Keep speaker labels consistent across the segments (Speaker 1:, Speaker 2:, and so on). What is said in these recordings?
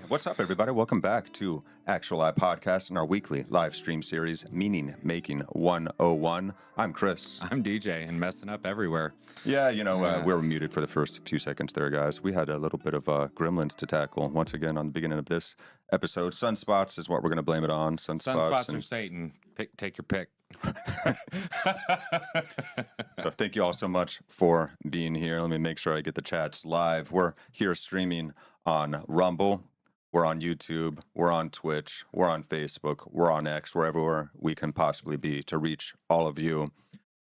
Speaker 1: What's up, everybody? Welcome back to Actuali Podcast and our weekly live stream series, Meaning Making 101. I'm Chris.
Speaker 2: I'm DJ and messing up everywhere.
Speaker 1: Yeah, we were muted for the first few seconds there, guys. We had a little bit of gremlins to tackle once again on the beginning of this episode. Sunspots is what we're going to blame it on.
Speaker 2: Sunspots or Satan. Take your pick.
Speaker 1: So thank you all so much for being here. Let me make sure I get the chats live. We're here streaming on Rumble. We're on YouTube, we're on Twitch, we're on Facebook, we're on X, wherever we can possibly be to reach all of you.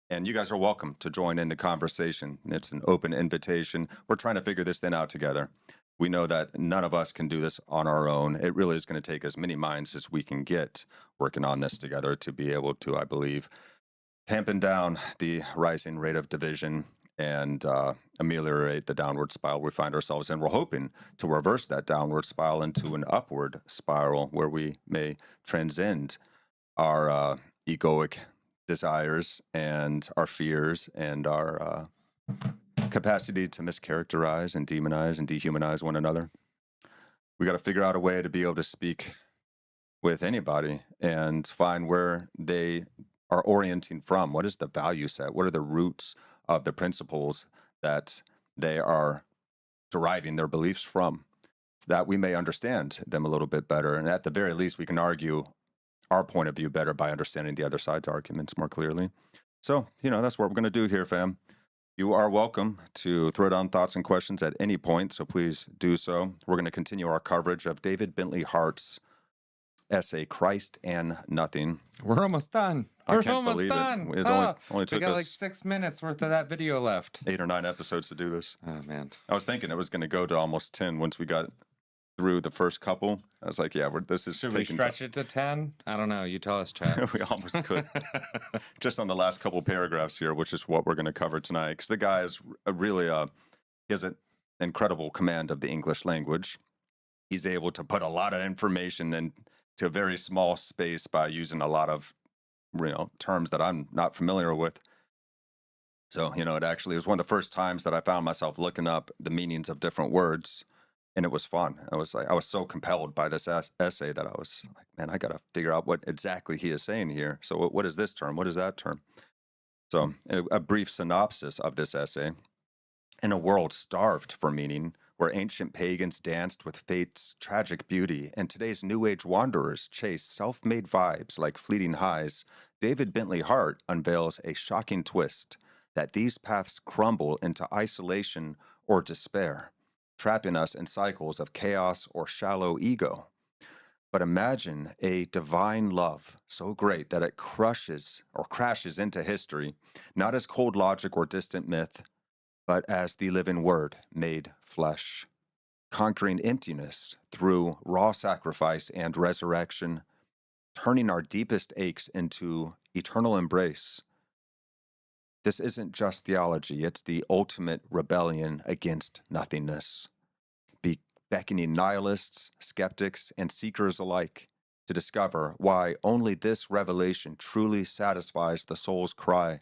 Speaker 1: And you guys are welcome to join in the conversation. It's an open invitation. We're trying to figure this thing out together. We know that none of us can do this on our own. It really is going to take as many minds as we can get working on this together to be able to, I believe, tamping down the rising rate of division and ameliorate the downward spiral we find ourselves in. We're hoping to reverse that downward spiral into an upward spiral where we may transcend our egoic desires and our fears and our capacity to mischaracterize and demonize and dehumanize one another. We got to figure out a way to be able to speak with anybody and find where they are orienting from. What is the value set? What are the roots of the principles that they are deriving their beliefs from, so that we may understand them a little bit better. And at the very least, we can argue our point of view better by understanding the other side's arguments more clearly. So, that's what we're going to do here, fam. You are welcome to throw down thoughts and questions at any point, so please do so. We're going to continue our coverage of David Bentley Hart's essay, Christ and Nothing.
Speaker 2: We're almost done.
Speaker 1: I can't believe it. It only took
Speaker 2: we got
Speaker 1: us
Speaker 2: like 6 minutes worth of that video left.
Speaker 1: 8 or 9 episodes to do this.
Speaker 2: Oh, man.
Speaker 1: I was thinking it was going to go to almost 10 once we got through the first couple. I was like, yeah, this is
Speaker 2: Should we stretch it to 10? I don't know. You tell us, Chad.
Speaker 1: We almost could. Just on the last couple paragraphs here, which is what we're going to cover tonight. Because the guy is really, he has an incredible command of the English language. He's able to put a lot of information into a very small space by using a lot of terms that I'm not familiar with. So, it actually was one of the first times that I found myself looking up the meanings of different words, and it was fun. I was so compelled by this essay that I was like, man, I got to figure out what exactly he is saying here. So what is this term? What is that term? So a brief synopsis of this essay. In a world starved for meaning, where ancient pagans danced with fate's tragic beauty and today's new age wanderers chase self-made vibes like fleeting highs, David Bentley Hart unveils a shocking twist that these paths crumble into isolation or despair, trapping us in cycles of chaos or shallow ego. But imagine a divine love so great that it crashes into history, not as cold logic or distant myth, but as the living word made flesh, conquering emptiness through raw sacrifice and resurrection, turning our deepest aches into eternal embrace. This isn't just theology, it's the ultimate rebellion against nothingness, beckoning nihilists, skeptics, and seekers alike to discover why only this revelation truly satisfies the soul's cry.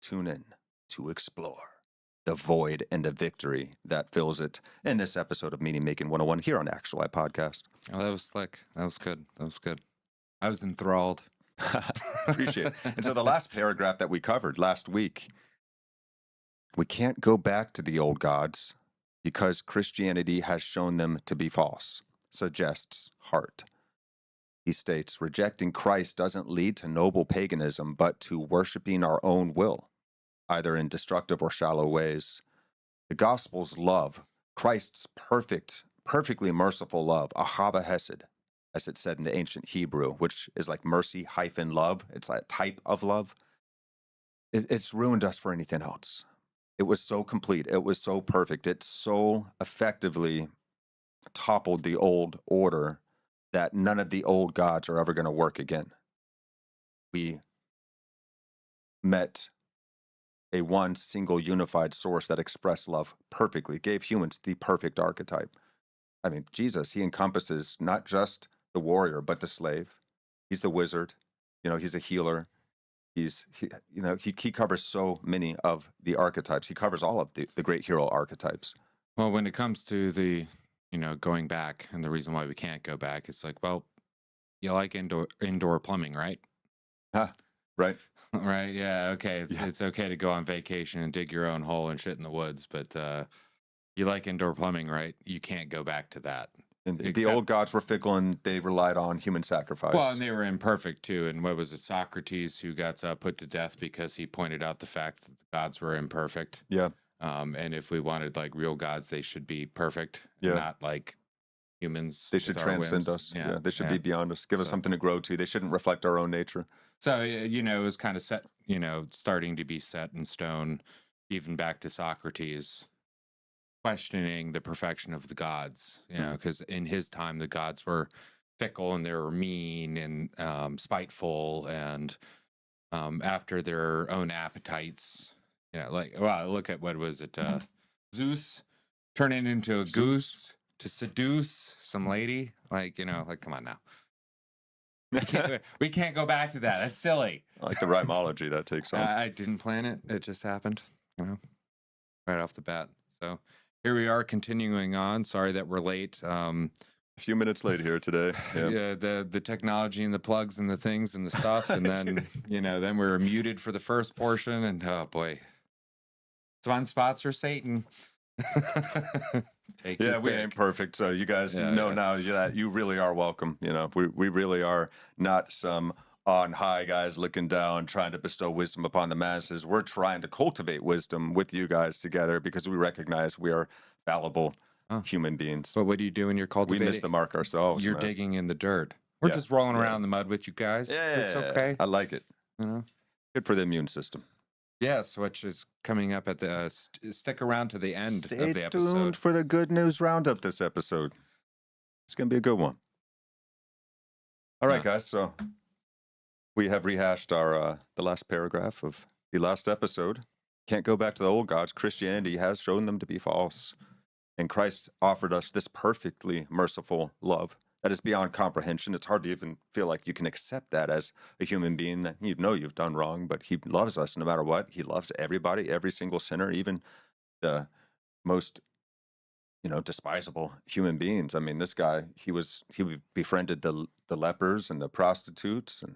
Speaker 1: Tune in to explore the void and the victory that fills it in this episode of Meaning Making 101 here on Actuali Podcast.
Speaker 2: Oh, that was slick. That was good. I was enthralled.
Speaker 1: Appreciate it. And so the last paragraph that we covered last week, we can't go back to the old gods because Christianity has shown them to be false, suggests Hart. He states, rejecting Christ doesn't lead to noble paganism, but to worshiping our own will, either in destructive or shallow ways. The gospel's love, Christ's perfectly merciful love, ahava hesed, as it said in the ancient Hebrew, which is like mercy-love. It's that type of love. It's ruined us for anything else. It was so complete. It was so perfect. It so effectively toppled the old order that none of the old gods are ever going to work again. We met a one single unified source that expressed love perfectly, gave humans the perfect archetype. I mean, Jesus, he encompasses not just the warrior, but the slave. He's the wizard. He's a healer. He covers so many of the archetypes. He covers all of the great hero archetypes.
Speaker 2: Well, when it comes to the going back, and the reason why we can't go back is like, well, you like indoor plumbing, right?
Speaker 1: Huh, right.
Speaker 2: Right? Yeah. Okay.
Speaker 1: Yeah.
Speaker 2: It's okay to go on vacation and dig your own hole and shit in the woods, but you like indoor plumbing, right? You can't go back to that.
Speaker 1: And the
Speaker 2: Except,
Speaker 1: old gods were fickle, and they relied on human sacrifice.
Speaker 2: well, and they were imperfect too. And what was it, Socrates, who got put to death because he pointed out the fact that the gods were imperfect.
Speaker 1: Yeah.
Speaker 2: And if we wanted like real gods, they should be perfect,
Speaker 1: Yeah.
Speaker 2: not like humans.
Speaker 1: They should
Speaker 2: with our
Speaker 1: transcend
Speaker 2: whims.
Speaker 1: us. Yeah. They should be beyond us. Give us something to grow to. They shouldn't reflect our own nature.
Speaker 2: So, it was kind of set, starting to be set in stone, even back to Socrates, questioning the perfection of the gods, because in his time, the gods were fickle and they were mean and spiteful and after their own appetites. Like, wow, look at what was it? Zeus turning into a goose to seduce some lady. Like, come on now. We can't go back to that. That's silly.
Speaker 1: I like the rhymology that takes on.
Speaker 2: I didn't plan it. It just happened, right off the bat. So here we are continuing on. Sorry that we're late.
Speaker 1: A few minutes late here today.
Speaker 2: Yeah, the technology and the plugs and the things and the stuff. And then, then we were muted for the first portion. And oh boy, Swan spots are Satan.
Speaker 1: We ain't perfect, so you guys know now that you really are welcome. We really are not some on high guys looking down trying to bestow wisdom upon the masses. We're trying to cultivate wisdom with you guys together because we recognize we are fallible human beings.
Speaker 2: But what do you do when you're cultivating?
Speaker 1: We miss the mark ourselves.
Speaker 2: You're digging in the dirt. We're just rolling around in the mud with you guys.
Speaker 1: Yeah,
Speaker 2: it's okay.
Speaker 1: I like it. Good for the immune system.
Speaker 2: Yes, which is coming up at the stick around to the end
Speaker 1: Stay
Speaker 2: of the episode.
Speaker 1: Stay tuned for the Good News Roundup this episode. It's going to be a good one. All right, guys. So we have rehashed our the last paragraph of the last episode. Can't go back to the old gods. Christianity has shown them to be false. And Christ offered us this perfectly merciful love that is beyond comprehension. It's hard to even feel like you can accept that as a human being, that you've done wrong, but he loves us no matter what. He loves everybody, every single sinner, even the most, despisable human beings. I mean, this guy, he befriended the lepers and the prostitutes and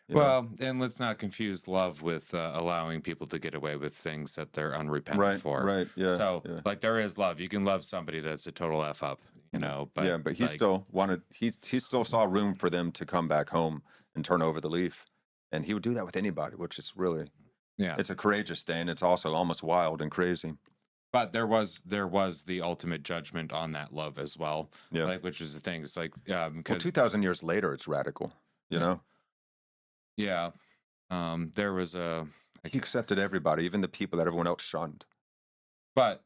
Speaker 2: and let's not confuse love with allowing people to get away with things that they're unrepentant for.
Speaker 1: Right, yeah.
Speaker 2: So, like, there is love. You can love somebody that's a total F up, But
Speaker 1: but he still wanted. He still saw room for them to come back home and turn over the leaf, and he would do that with anybody, which is really, it's a courageous thing. It's also almost wild and crazy.
Speaker 2: But there was the ultimate judgment on that love as well. Yeah, like, which is the thing. It's like
Speaker 1: 2,000 years later, it's radical.
Speaker 2: Yeah. There was
Speaker 1: he accepted everybody, even the people that everyone else shunned.
Speaker 2: But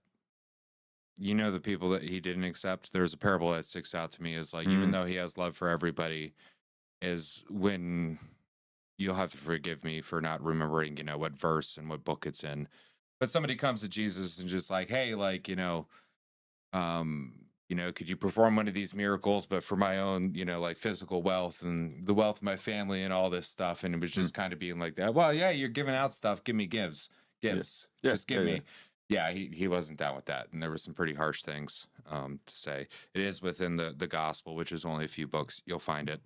Speaker 2: the people that he didn't accept, there's a parable that sticks out to me is like, even though he has love for everybody, is when you'll have to forgive me for not remembering, what verse and what book it's in. But somebody comes to Jesus and just like, hey, like, could you perform one of these miracles, but for my own, like physical wealth and the wealth of my family and all this stuff. And it was just kind of being like that. Well, yeah, you're giving out stuff. Give me gifts. Just give me. Yeah, he wasn't down with that. And there were some pretty harsh things to say. It is within the gospel, which is only a few books. You'll find it.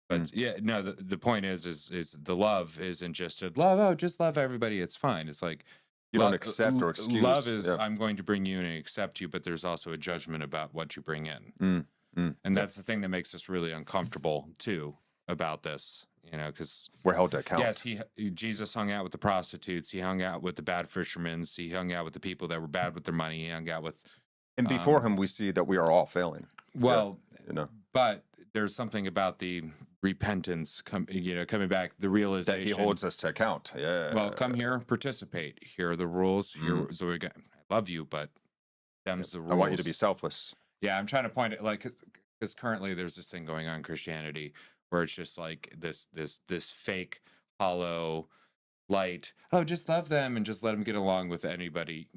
Speaker 2: But the point is the love isn't just a love. Oh, just love everybody. It's fine. It's like,
Speaker 1: you don't accept or excuse.
Speaker 2: Love is I'm going to bring you in and accept you, but there's also a judgment about what you bring in. And that's the thing that makes us really uncomfortable too about this, because
Speaker 1: we're held to account.
Speaker 2: Yes, Jesus hung out with the prostitutes. He hung out with the bad fishermen. He hung out with the people that were bad with their money. He hung out with.
Speaker 1: And before him, we see that we are all failing.
Speaker 2: Well, but there's something about the repentance, coming back, the realization
Speaker 1: that he holds us to account. Yeah.
Speaker 2: Well, come here, participate. Here are the rules. Here, so I love you, but them's the rules.
Speaker 1: I want you to be selfless.
Speaker 2: Yeah, I'm trying to point it because currently there's this thing going on in Christianity where it's just like this fake, hollow light. Oh, just love them and just let them get along with anybody.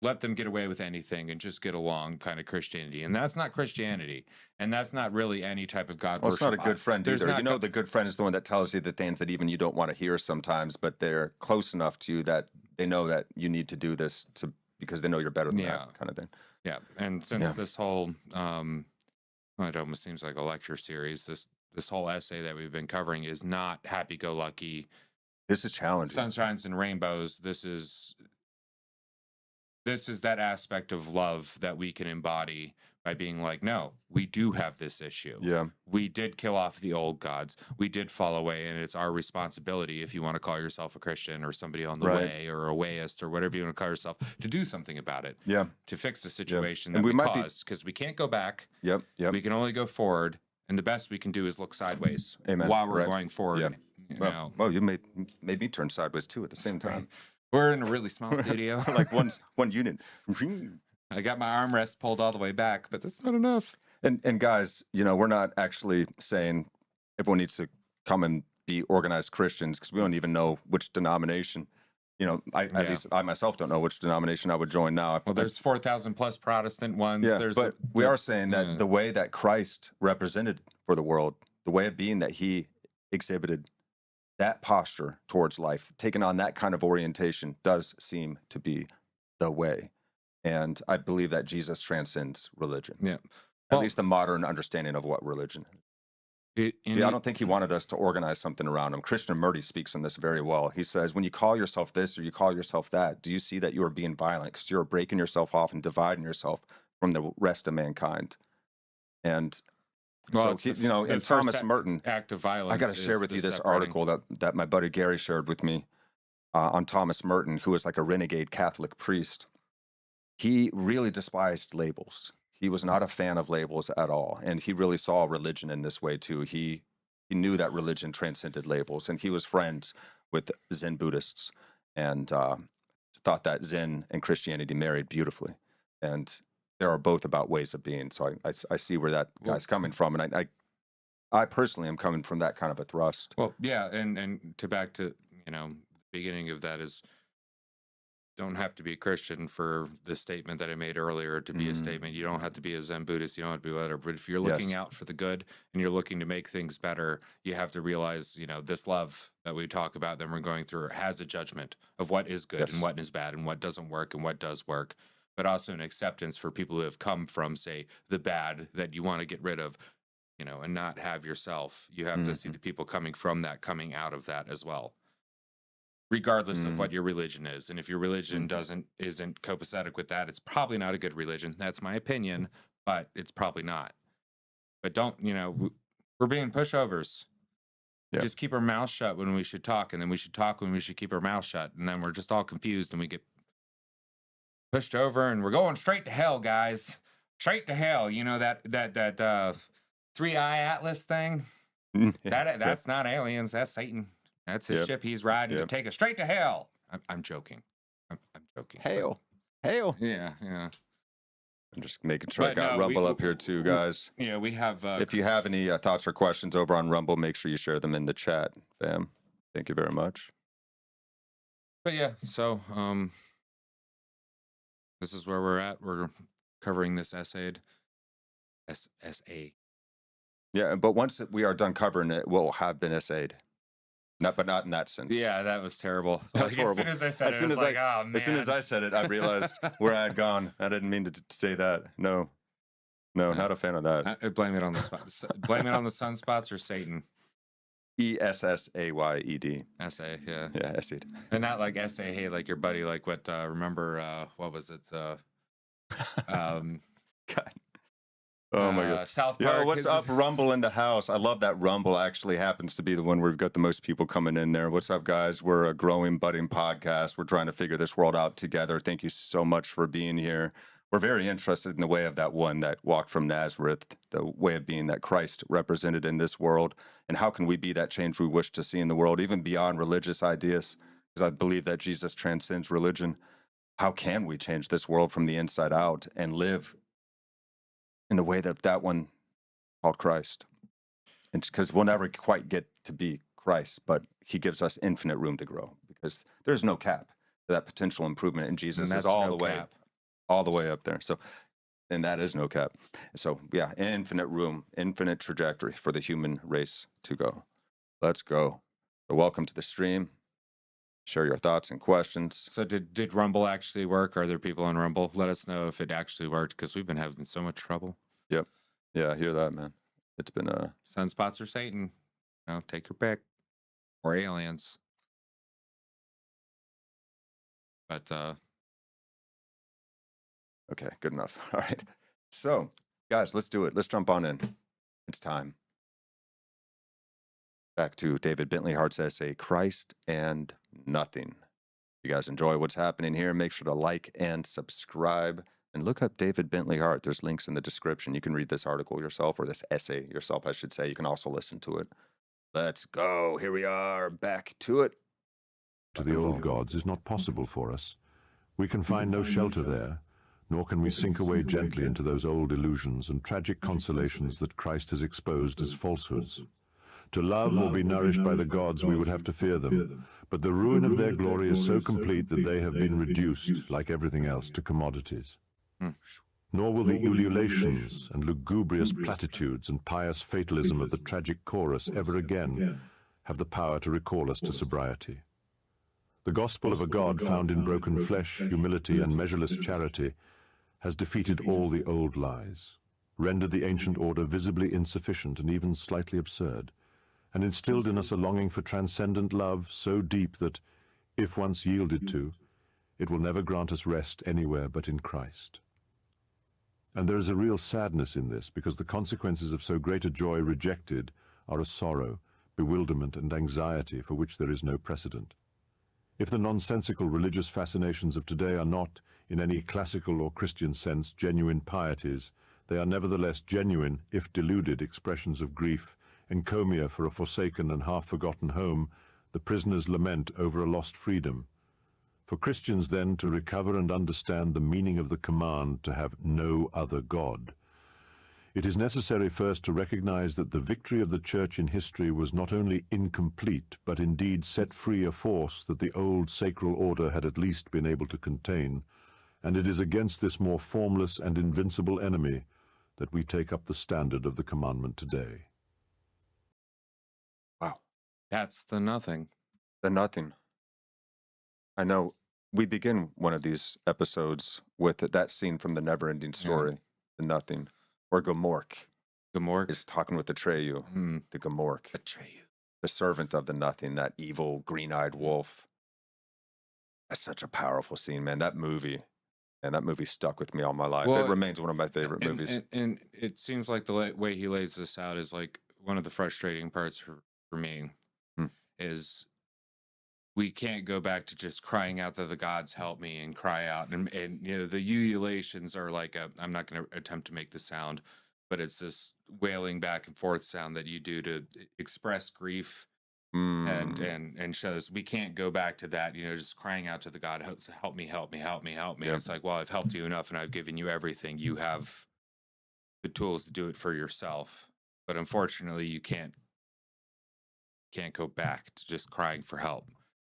Speaker 2: Let them get away with anything and just get along kind of Christianity. And that's not Christianity. And that's not really any type of God worship.
Speaker 1: It's not a good friend either. The good friend is the one that tells you the things that even you don't want to hear sometimes, but they're close enough to you that they know that you need to do this because they know you're better than that kind of thing.
Speaker 2: Yeah, and since this whole well, it almost seems like a lecture series, this whole essay that we've been covering is not happy-go-lucky,
Speaker 1: This is challenging.
Speaker 2: sunshines and rainbows. This is that aspect of love that we can embody by being like, no, we do have this issue.
Speaker 1: Yeah.
Speaker 2: We did kill off the old gods. We did fall away, and it's our responsibility, if you want to call yourself a Christian or somebody on the way or a wayist or whatever you want to call yourself, to do something about it.
Speaker 1: Yeah.
Speaker 2: To fix the situation
Speaker 1: And
Speaker 2: that
Speaker 1: we
Speaker 2: we
Speaker 1: might
Speaker 2: caused, because we can't go back.
Speaker 1: Yep.
Speaker 2: We can only go forward, and the best we can do is look sideways
Speaker 1: Amen.
Speaker 2: while we're going forward.
Speaker 1: Yeah. Well, you made me turn sideways too at the same time.
Speaker 2: We're in a really small studio.
Speaker 1: Like one unit.
Speaker 2: I got my armrest pulled all the way back, but that's not enough.
Speaker 1: And guys, we're not actually saying everyone needs to come and be organized Christians, because we don't even know which denomination. At least I myself don't know which denomination I would join now.
Speaker 2: Well, there's 4,000 plus Protestant ones.
Speaker 1: Yeah, but we are saying that the way that Christ represented for the world, the way of being that he exhibited, that posture towards life, taking on that kind of orientation, does seem to be the way. And I believe that Jesus transcends religion.
Speaker 2: Yeah.
Speaker 1: At least the modern understanding of what religion is. I don't think he wanted us to organize something around him. Krishnamurti speaks on this very well. He says, when you call yourself this or you call yourself that, do you see that you are being violent because you're breaking yourself off and dividing yourself from the rest of mankind? And so, in Thomas Merton,
Speaker 2: act of violence,
Speaker 1: I got to share with you this article that my buddy Gary shared with me on Thomas Merton, who was like a renegade Catholic priest. He really despised labels. He was not a fan of labels at all. And he really saw religion in this way too. He knew that religion transcended labels, and he was friends with Zen Buddhists, and thought that Zen and Christianity married beautifully. And there are both about ways of being. So I see where that guy's coming from. And I personally am coming from that kind of a thrust.
Speaker 2: Well, yeah. And back to, the beginning of that is, don't have to be a Christian for the statement that I made earlier to be a statement. You don't have to be a Zen Buddhist. You don't have to be whatever. But if you're looking out for the good and you're looking to make things better, you have to realize, this love that we talk about, that we're going through, has a judgment of what is good and what is bad and what doesn't work and what does work, but also an acceptance for people who have come from, say, the bad that you want to get rid of, and not have yourself. You have to see the people coming from that, coming out of that as well, regardless of what your religion is. And if your religion isn't copacetic with that, it's probably not a good religion. That's my opinion, but it's probably not. But don't, we're being pushovers. We just keep our mouth shut when we should talk, and then we should talk when we should keep our mouth shut, and then we're just all confused and we get pushed over, and we're going straight to hell, guys. Straight to hell. That 3-eye Atlas thing? That's not aliens, that's Satan. That's his ship he's riding to take us straight to hell. I'm joking. I'm joking.
Speaker 1: Hail.
Speaker 2: Yeah.
Speaker 1: I'm just making sure I got Rumble up here too, guys.
Speaker 2: Yeah, we have...
Speaker 1: if you have any thoughts or questions over on Rumble, make sure you share them in the chat, fam. Thank you very much.
Speaker 2: But yeah, so this is where we're at. We're covering this essay.
Speaker 1: Yeah, but once we are done covering it, we'll have been essayed. But not in that sense.
Speaker 2: Yeah, that was terrible.
Speaker 1: That's horrible.
Speaker 2: As soon as I said it, I was like, oh, man.
Speaker 1: As soon as I said it, I realized where I had gone. I didn't mean to say that. No, not a fan of that.
Speaker 2: I blame it on the blame it on the sunspots or Satan.
Speaker 1: ESSAYED.
Speaker 2: Essay, yeah.
Speaker 1: Yeah, essayed.
Speaker 2: And not like essay, hey, like your buddy, like what, remember, what was it?
Speaker 1: God. Oh my God.
Speaker 2: South Park.
Speaker 1: Yo, what's up, Rumble in the house? I love that Rumble actually happens to be the one where we've got the most people coming in there. What's up, guys? We're a growing, budding podcast. We're trying to figure this world out together. Thank you so much for being here. We're very interested in the way of that one that walked from Nazareth, the way of being that Christ represented in this world. And how can we be that change we wish to see in the world, even beyond religious ideas? Because I believe that Jesus transcends religion. How can we change this world from the inside out and live in the way that one called Christ? And because we'll never quite get to be Christ, but he gives us infinite room to grow, because there's no cap to that potential improvement in Jesus. Is all the way up there. So, and that is no cap. So yeah, infinite room, infinite trajectory for the human race to go. Let's go. So welcome to the stream. Share your thoughts and questions.
Speaker 2: So did Rumble actually work? Are there people on Rumble? Let us know if it actually worked, because we've been having so much trouble.
Speaker 1: Yep. Yeah, I hear that, man. It's been
Speaker 2: Sunspots or Satan. Take your pick. Or aliens. But
Speaker 1: okay, good enough. All right. So, guys, let's do it. Let's jump on in. It's time. Back to David Bentley Hart's essay, Christ and Nothing. If you guys enjoy what's happening here, make sure to like and subscribe. And look up David Bentley Hart. There's links in the description. You can read this article yourself, or this essay yourself, I should say. You can also listen to it. Let's go. Here we are, back to it.
Speaker 3: To the old gods is not possible for us. We can find no shelter there, nor can we sink away gently into those old illusions and tragic consolations that Christ has exposed as falsehoods. To love or be nourished by the gods, we would have to fear them, but the ruin of their glory is so complete that they have been reduced, like everything else, to commodities. Nor will the ululations and lugubrious platitudes and pious fatalism of the tragic chorus ever again have the power to recall us to sobriety. The gospel of a God found in broken flesh, humility, and measureless charity has defeated all the old lies, rendered the ancient order visibly insufficient and even slightly absurd, and instilled in us a longing for transcendent love so deep that, if once yielded to, it will never grant us rest anywhere but in Christ. And there is a real sadness in this, because the consequences of so great a joy rejected are a sorrow, bewilderment, and anxiety for which there is no precedent. If the nonsensical religious fascinations of today are not, in any classical or Christian sense, genuine pieties, they are nevertheless genuine, if deluded, expressions of grief, encomia for a forsaken and half-forgotten home, the prisoner's lament over a lost freedom. For Christians, then, to recover and understand the meaning of the command to have no other God, it is necessary first to recognize that the victory of the Church in history was not only incomplete, but indeed set free a force that the old sacral order had at least been able to contain, and it is against this more formless and invincible enemy that we take up the standard of the commandment today.
Speaker 1: Wow.
Speaker 2: that's the nothing.
Speaker 1: The nothing. I know we begin one of these episodes with that scene from the Never-Ending Story, the nothing, where Gomorrah
Speaker 2: Gamork.
Speaker 1: is talking with Atreyu, the Gomorrah,
Speaker 2: Atreyu.
Speaker 1: the servant of the nothing, that evil green-eyed wolf. That's such a powerful scene, man. That movie stuck with me all my life.
Speaker 2: Well,
Speaker 1: it remains one of my favorite movies.
Speaker 2: And it seems like the way he lays this out is like one of the frustrating parts for me is we can't go back to just crying out that the gods help me and cry out. And the ululations are like I'm not going to attempt to make the sound, but it's this wailing back and forth sound that you do to express grief and shows. We can't go back to that, just crying out to the God, help me, help me, help me, help me.
Speaker 1: Yep.
Speaker 2: It's like, well, I've helped you enough and I've given you everything. You have the tools to do it for yourself. But unfortunately, you can't go back to just crying for help.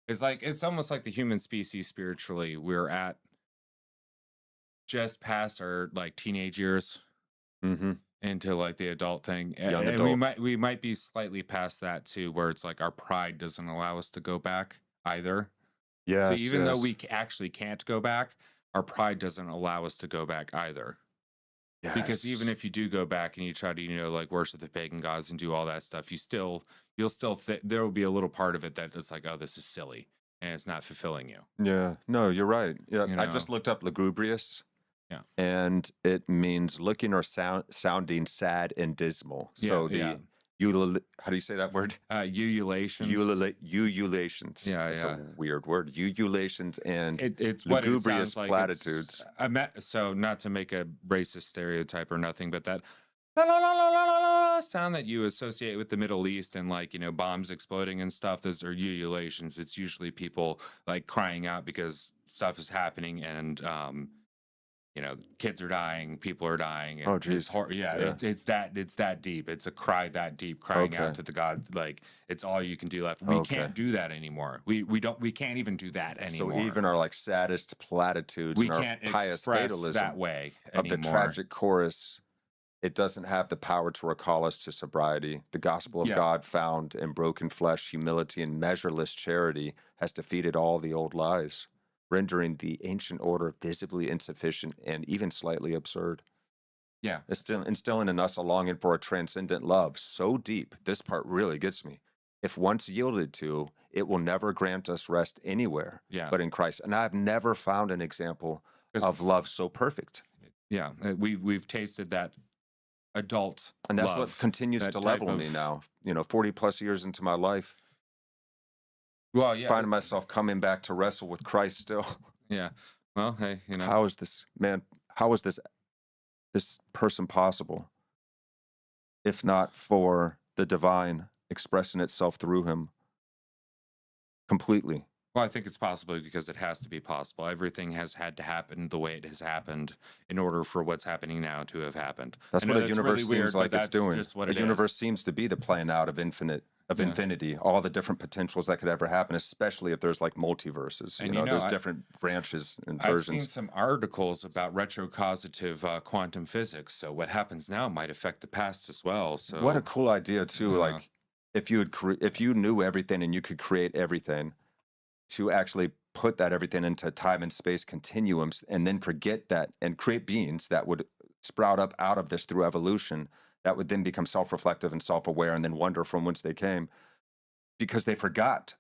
Speaker 2: It's almost like the human species spiritually. We're at just past our teenage years into the adult thing.
Speaker 1: Young
Speaker 2: And
Speaker 1: adult.
Speaker 2: we might be slightly past that too, where it's like our pride doesn't allow us to go back either.
Speaker 1: Yes,
Speaker 2: So even though
Speaker 1: yes.
Speaker 2: we actually can't go back, our pride doesn't allow us to go back either. Because even if you do go back and you try to worship the pagan gods and do all that stuff, you'll still there will be a little part of it that it's like, oh, this is silly and it's not fulfilling you.
Speaker 1: Yeah, no, you're right. Yeah, I
Speaker 2: know?
Speaker 1: just looked up lugubrious.
Speaker 2: Yeah.
Speaker 1: And it means looking or sounding sad and dismal. So how do you say that word?
Speaker 2: Ululations.
Speaker 1: Ululations.
Speaker 2: Yeah,
Speaker 1: it's
Speaker 2: yeah.
Speaker 1: a weird word. Ululations and
Speaker 2: It's what it
Speaker 1: lugubrious
Speaker 2: sounds like.
Speaker 1: platitudes.
Speaker 2: So not to make a racist stereotype or nothing, but that la, la, la, la, la, la, la sound that you associate with the Middle East and bombs exploding and stuff, those are ululations. It's usually people crying out because stuff is happening and kids are dying, people are dying.
Speaker 1: Oh, geez.
Speaker 2: It's that deep. It's a cry that deep, crying out to the God. It's all you can do left. We can't do that anymore. We can't even do that anymore.
Speaker 1: So even our saddest platitudes
Speaker 2: we
Speaker 1: and our
Speaker 2: can't
Speaker 1: pious
Speaker 2: express
Speaker 1: fatalism
Speaker 2: that way
Speaker 1: of
Speaker 2: anymore.
Speaker 1: the tragic chorus it doesn't have the power to recall us to sobriety. The gospel of God found in broken flesh, humility, and measureless charity has defeated all the old lies, rendering the ancient order visibly insufficient and even slightly absurd.
Speaker 2: Yeah.
Speaker 1: It's still instilling in us a longing for a transcendent love so deep. This part really gets me. If once yielded to, it will never grant us rest anywhere but in Christ. And I've never found an example of love so perfect.
Speaker 2: Yeah. We've tasted that adult
Speaker 1: and that's
Speaker 2: love,
Speaker 1: what continues to level me now, 40 plus years into my life.
Speaker 2: Well, yeah.
Speaker 1: Finding myself coming back to wrestle with Christ still.
Speaker 2: Yeah. Well, hey,
Speaker 1: how is this person possible if not for the divine expressing itself through him completely?
Speaker 2: Well, I think it's possible because it has to be possible. Everything has had to happen the way it has happened in order for what's happening now to have happened.
Speaker 1: That's what the universe
Speaker 2: really
Speaker 1: seems like it's doing.
Speaker 2: The
Speaker 1: universe seems to be the playing out of infinity, all the different potentials that could ever happen, especially if there's like multiverses. There's different branches and versions.
Speaker 2: I've seen some articles about retrocausative quantum physics. So what happens now might affect the past as well. So
Speaker 1: what a cool idea too! Like if you knew everything and you could create everything, to actually put that everything into time and space continuums and then forget that and create beings that would sprout up out of this through evolution, that would then become self-reflective and self-aware and then wonder from whence they came, because they forgot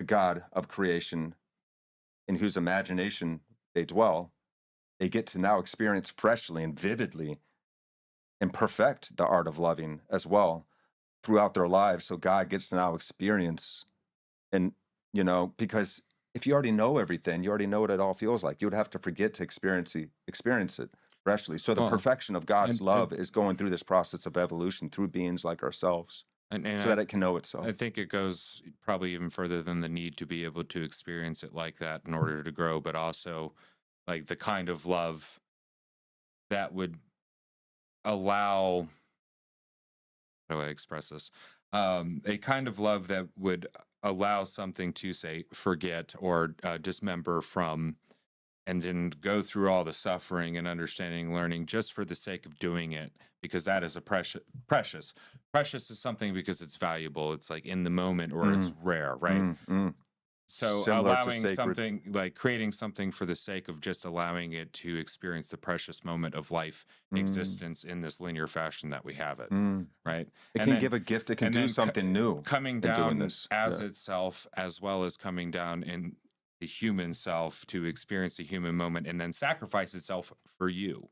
Speaker 1: the God of creation in whose imagination they dwell. They get to now experience freshly and vividly and perfect the art of loving as well throughout their lives. So God gets to now experience, and because if you already know everything, you already know what it all feels like. You would have to forget to experience it freshly. So the perfection of God's love is going through this process of evolution through beings like ourselves, so that it can know itself.
Speaker 2: I think it goes probably even further than the need to be able to experience it like that in order to grow, but also like the kind of love that would allow, how do I express this? A kind of love that would allow something to, say, forget or dismember from, and then go through all the suffering and understanding, learning just for the sake of doing it, because that is a precious is something because it's valuable. It's like in the moment, or it's rare, right? So
Speaker 1: Similar
Speaker 2: allowing something, like creating something for the sake of just allowing it to experience the precious moment of life existence in this linear fashion that we have it, right?
Speaker 1: It can give a gift. It can do something new.
Speaker 2: Coming down as itself, as well as coming down in the human self to experience the human moment, and then sacrifice itself for you.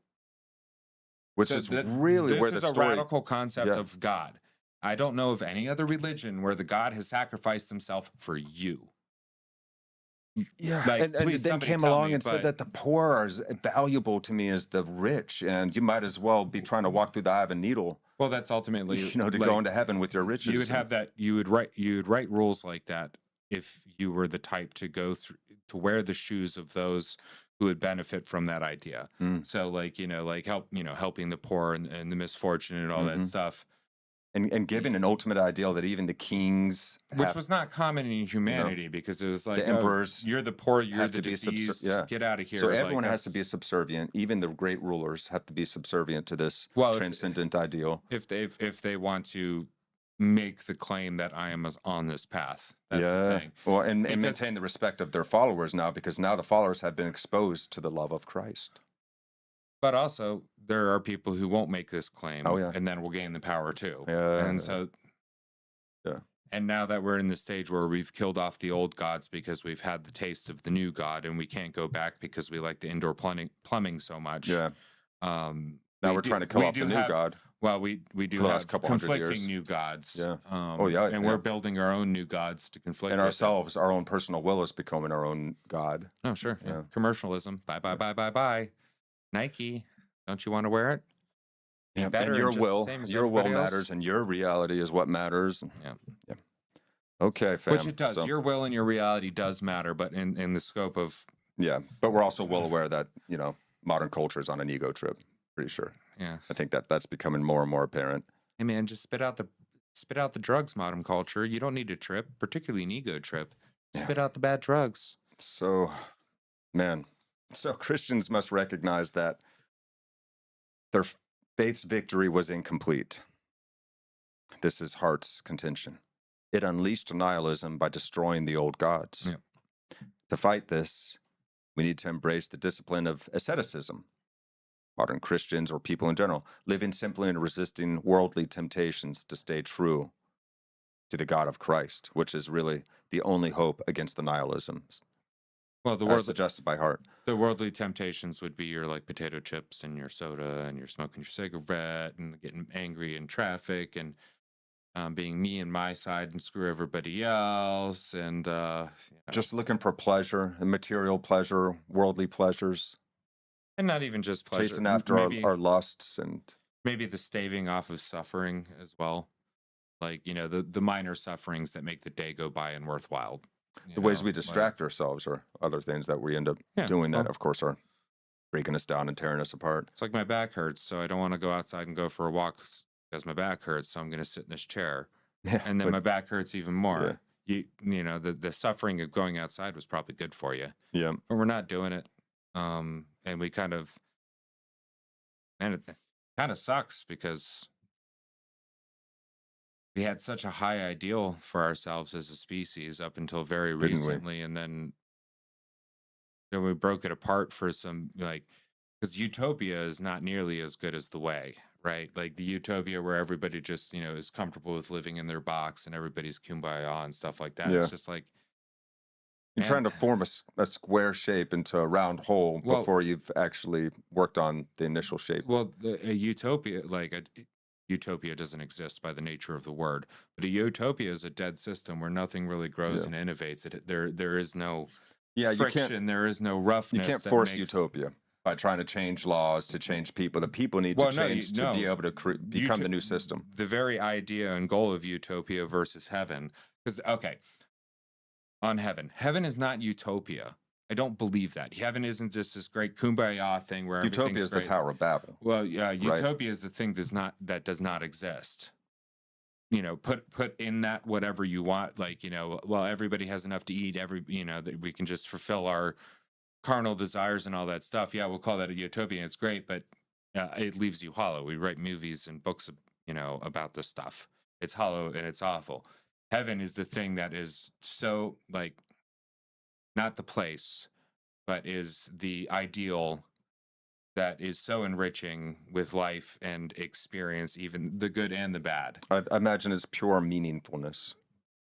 Speaker 1: Which is really where the story...
Speaker 2: This is a radical concept of God. I don't know of any other religion where the God has sacrificed himself for you.
Speaker 1: Yeah, like, and then came along and said that the poor are as valuable to me as the rich, and you might as well be trying to walk through the eye of a needle.
Speaker 2: Well, that's ultimately,
Speaker 1: to go into heaven with your riches.
Speaker 2: You would have that. You would write rules like that if you were the type to go through to wear the shoes of those who would benefit from that idea. So, like helping the poor and the misfortunate and all that stuff.
Speaker 1: And giving an ultimate ideal that even the kings,
Speaker 2: which was not common in humanity, because it was like
Speaker 1: the emperors,
Speaker 2: you're the poor, you're the diseased, get out of here.
Speaker 1: So everyone has to be subservient. Even the great rulers have to be subservient to this transcendent ideal.
Speaker 2: If they want to make the claim that I am on this path, that's the thing.
Speaker 1: Well, and maintain the respect of their followers now, because now the followers have been exposed to the love of Christ.
Speaker 2: But also, there are people who won't make this claim, and then will gain the power too. And so, and now that we're in the stage where we've killed off the old gods because we've had the taste of the new God, and we can't go back because we like the indoor plumbing so much.
Speaker 1: Now we're trying to kill off the new God.
Speaker 2: Well, we do have conflicting new gods. And we're building our own new gods to conflict.
Speaker 1: And ourselves, our own personal will is becoming our own God.
Speaker 2: Oh, sure. Yeah. Commercialism. Bye. Nike, don't you want to wear it?
Speaker 1: Yeah, and your will matters, and your reality is what matters. Yeah. Okay, fam.
Speaker 2: Which it does. Your will and your reality does matter, but in the scope of...
Speaker 1: Yeah, but we're also well aware that, modern culture is on an ego trip, pretty sure.
Speaker 2: Yeah.
Speaker 1: I think that's becoming more and more apparent.
Speaker 2: Hey, man, just spit out the drugs, modern culture. You don't need a trip, particularly an ego trip. Spit out the bad drugs.
Speaker 1: So, man... So Christians must recognize that Faith's victory was incomplete. This is Hart's contention. It unleashed nihilism by destroying the old gods.
Speaker 2: Yeah.
Speaker 1: To fight this, we need to embrace the discipline of asceticism. Modern Christians, or people in general, living simply and resisting worldly temptations to stay true to the God of Christ, which is really the only hope against the nihilism.
Speaker 2: Well,
Speaker 1: As suggested by Hart.
Speaker 2: The worldly temptations would be your like potato chips and your soda and you're smoking your cigarette and getting angry in traffic and being me and my side and screw everybody else and
Speaker 1: just looking for pleasure and material pleasure, worldly pleasures,
Speaker 2: and not even just pleasure,
Speaker 1: chasing after our lusts, and
Speaker 2: maybe the staving off of suffering as well, like the minor sufferings that make the day go by and worthwhile.
Speaker 1: The ways we distract ourselves are other things that we end up doing that, of course, are breaking us down and tearing us apart.
Speaker 2: It's like my back hurts, so I don't want to go outside and go for a walk because my back hurts, so I'm going to sit in this chair. Yeah, and then my back hurts even more. Yeah. The suffering of going outside was probably good for you.
Speaker 1: Yeah.
Speaker 2: But we're not doing it. And we it kind of sucks because we had such a high ideal for ourselves as a species up until very recently. And then we broke it apart for some, because utopia is not nearly as good as the way, right? Like the utopia where everybody just, is comfortable with living in their box and everybody's kumbaya and stuff like that. Yeah. It's just like,
Speaker 1: you're trying to form a square shape into a round hole before you've actually worked on the initial shape.
Speaker 2: Well, a utopia, utopia doesn't exist by the nature of the word, but a utopia is a dead system where nothing really grows and innovates. There is no friction, there is no roughness.
Speaker 1: You can't force utopia by trying to change laws, to change people. The people need to change to be able to become the new system.
Speaker 2: The very idea and goal of utopia versus heaven, because, on heaven is not utopia. I don't believe that. Heaven isn't just this great kumbaya thing where
Speaker 1: utopia is great. The Tower of Babel.
Speaker 2: Well, utopia is the thing that does not exist. Put in that whatever you want. Everybody has enough to eat. That we can just fulfill our carnal desires and all that stuff. Yeah, we'll call that a utopia. And it's great, but it leaves you hollow. We write movies and books, about this stuff. It's hollow and it's awful. Heaven is the thing that is so not the place, but is the ideal that is so enriching with life and experience, even the good and the bad.
Speaker 1: I imagine it's pure meaningfulness.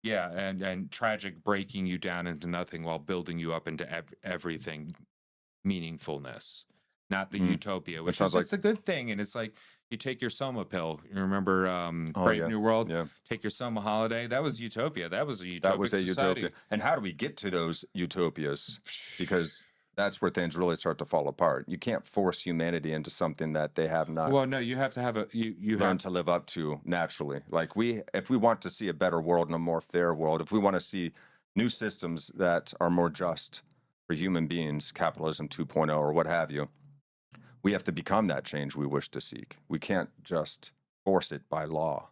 Speaker 2: Yeah, and tragic breaking you down into nothing while building you up into everything meaningfulness. Not the utopia, which is just a good thing. And it's like you take your Soma pill. You remember Brave New World?
Speaker 1: Yeah.
Speaker 2: Take your Soma holiday. That was utopia. That was a utopia.
Speaker 1: And how do we get to those utopias? Because that's where things really start to fall apart. You can't force humanity into something that they have not.
Speaker 2: Well, no, you have to have you
Speaker 1: learn to live up to naturally. If we want to see a better world and a more fair world, if we want to see new systems that are more just for human beings, capitalism 2.0 or what have you, we have to become that change we wish to seek. We can't just force it by law.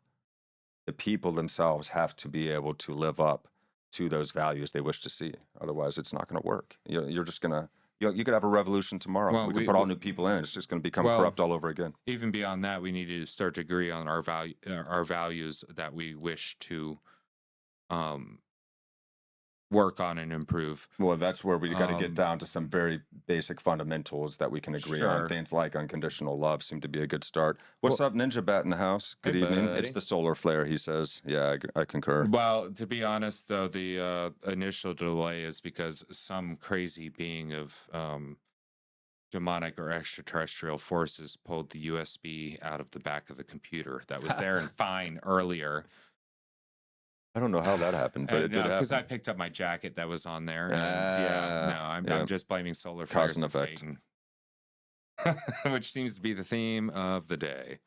Speaker 1: The people themselves have to be able to live up to those values they wish to see. Otherwise, it's not going to work. You're just going to, you could have a revolution tomorrow. Well, we could put all new people in. It's just going to become corrupt all over again.
Speaker 2: Even beyond that, we need to start to agree on our values that we wish to work on and improve.
Speaker 1: Well, that's where we got to get down to some very basic fundamentals that we can agree on. Things like unconditional love seem to be a good start. What's up, Ninja Bat in the house? Good evening. Buddy. It's the solar flare, he says. Yeah, I concur.
Speaker 2: Well, to be honest, though, the initial delay is because some crazy being of demonic or extraterrestrial forces pulled the USB out of the back of the computer that was there and fine earlier.
Speaker 1: I don't know how that happened, but it did happen.
Speaker 2: Because I picked up my jacket that was on there. And I'm just blaming solar flares and Satan. Which seems to be the theme of the day.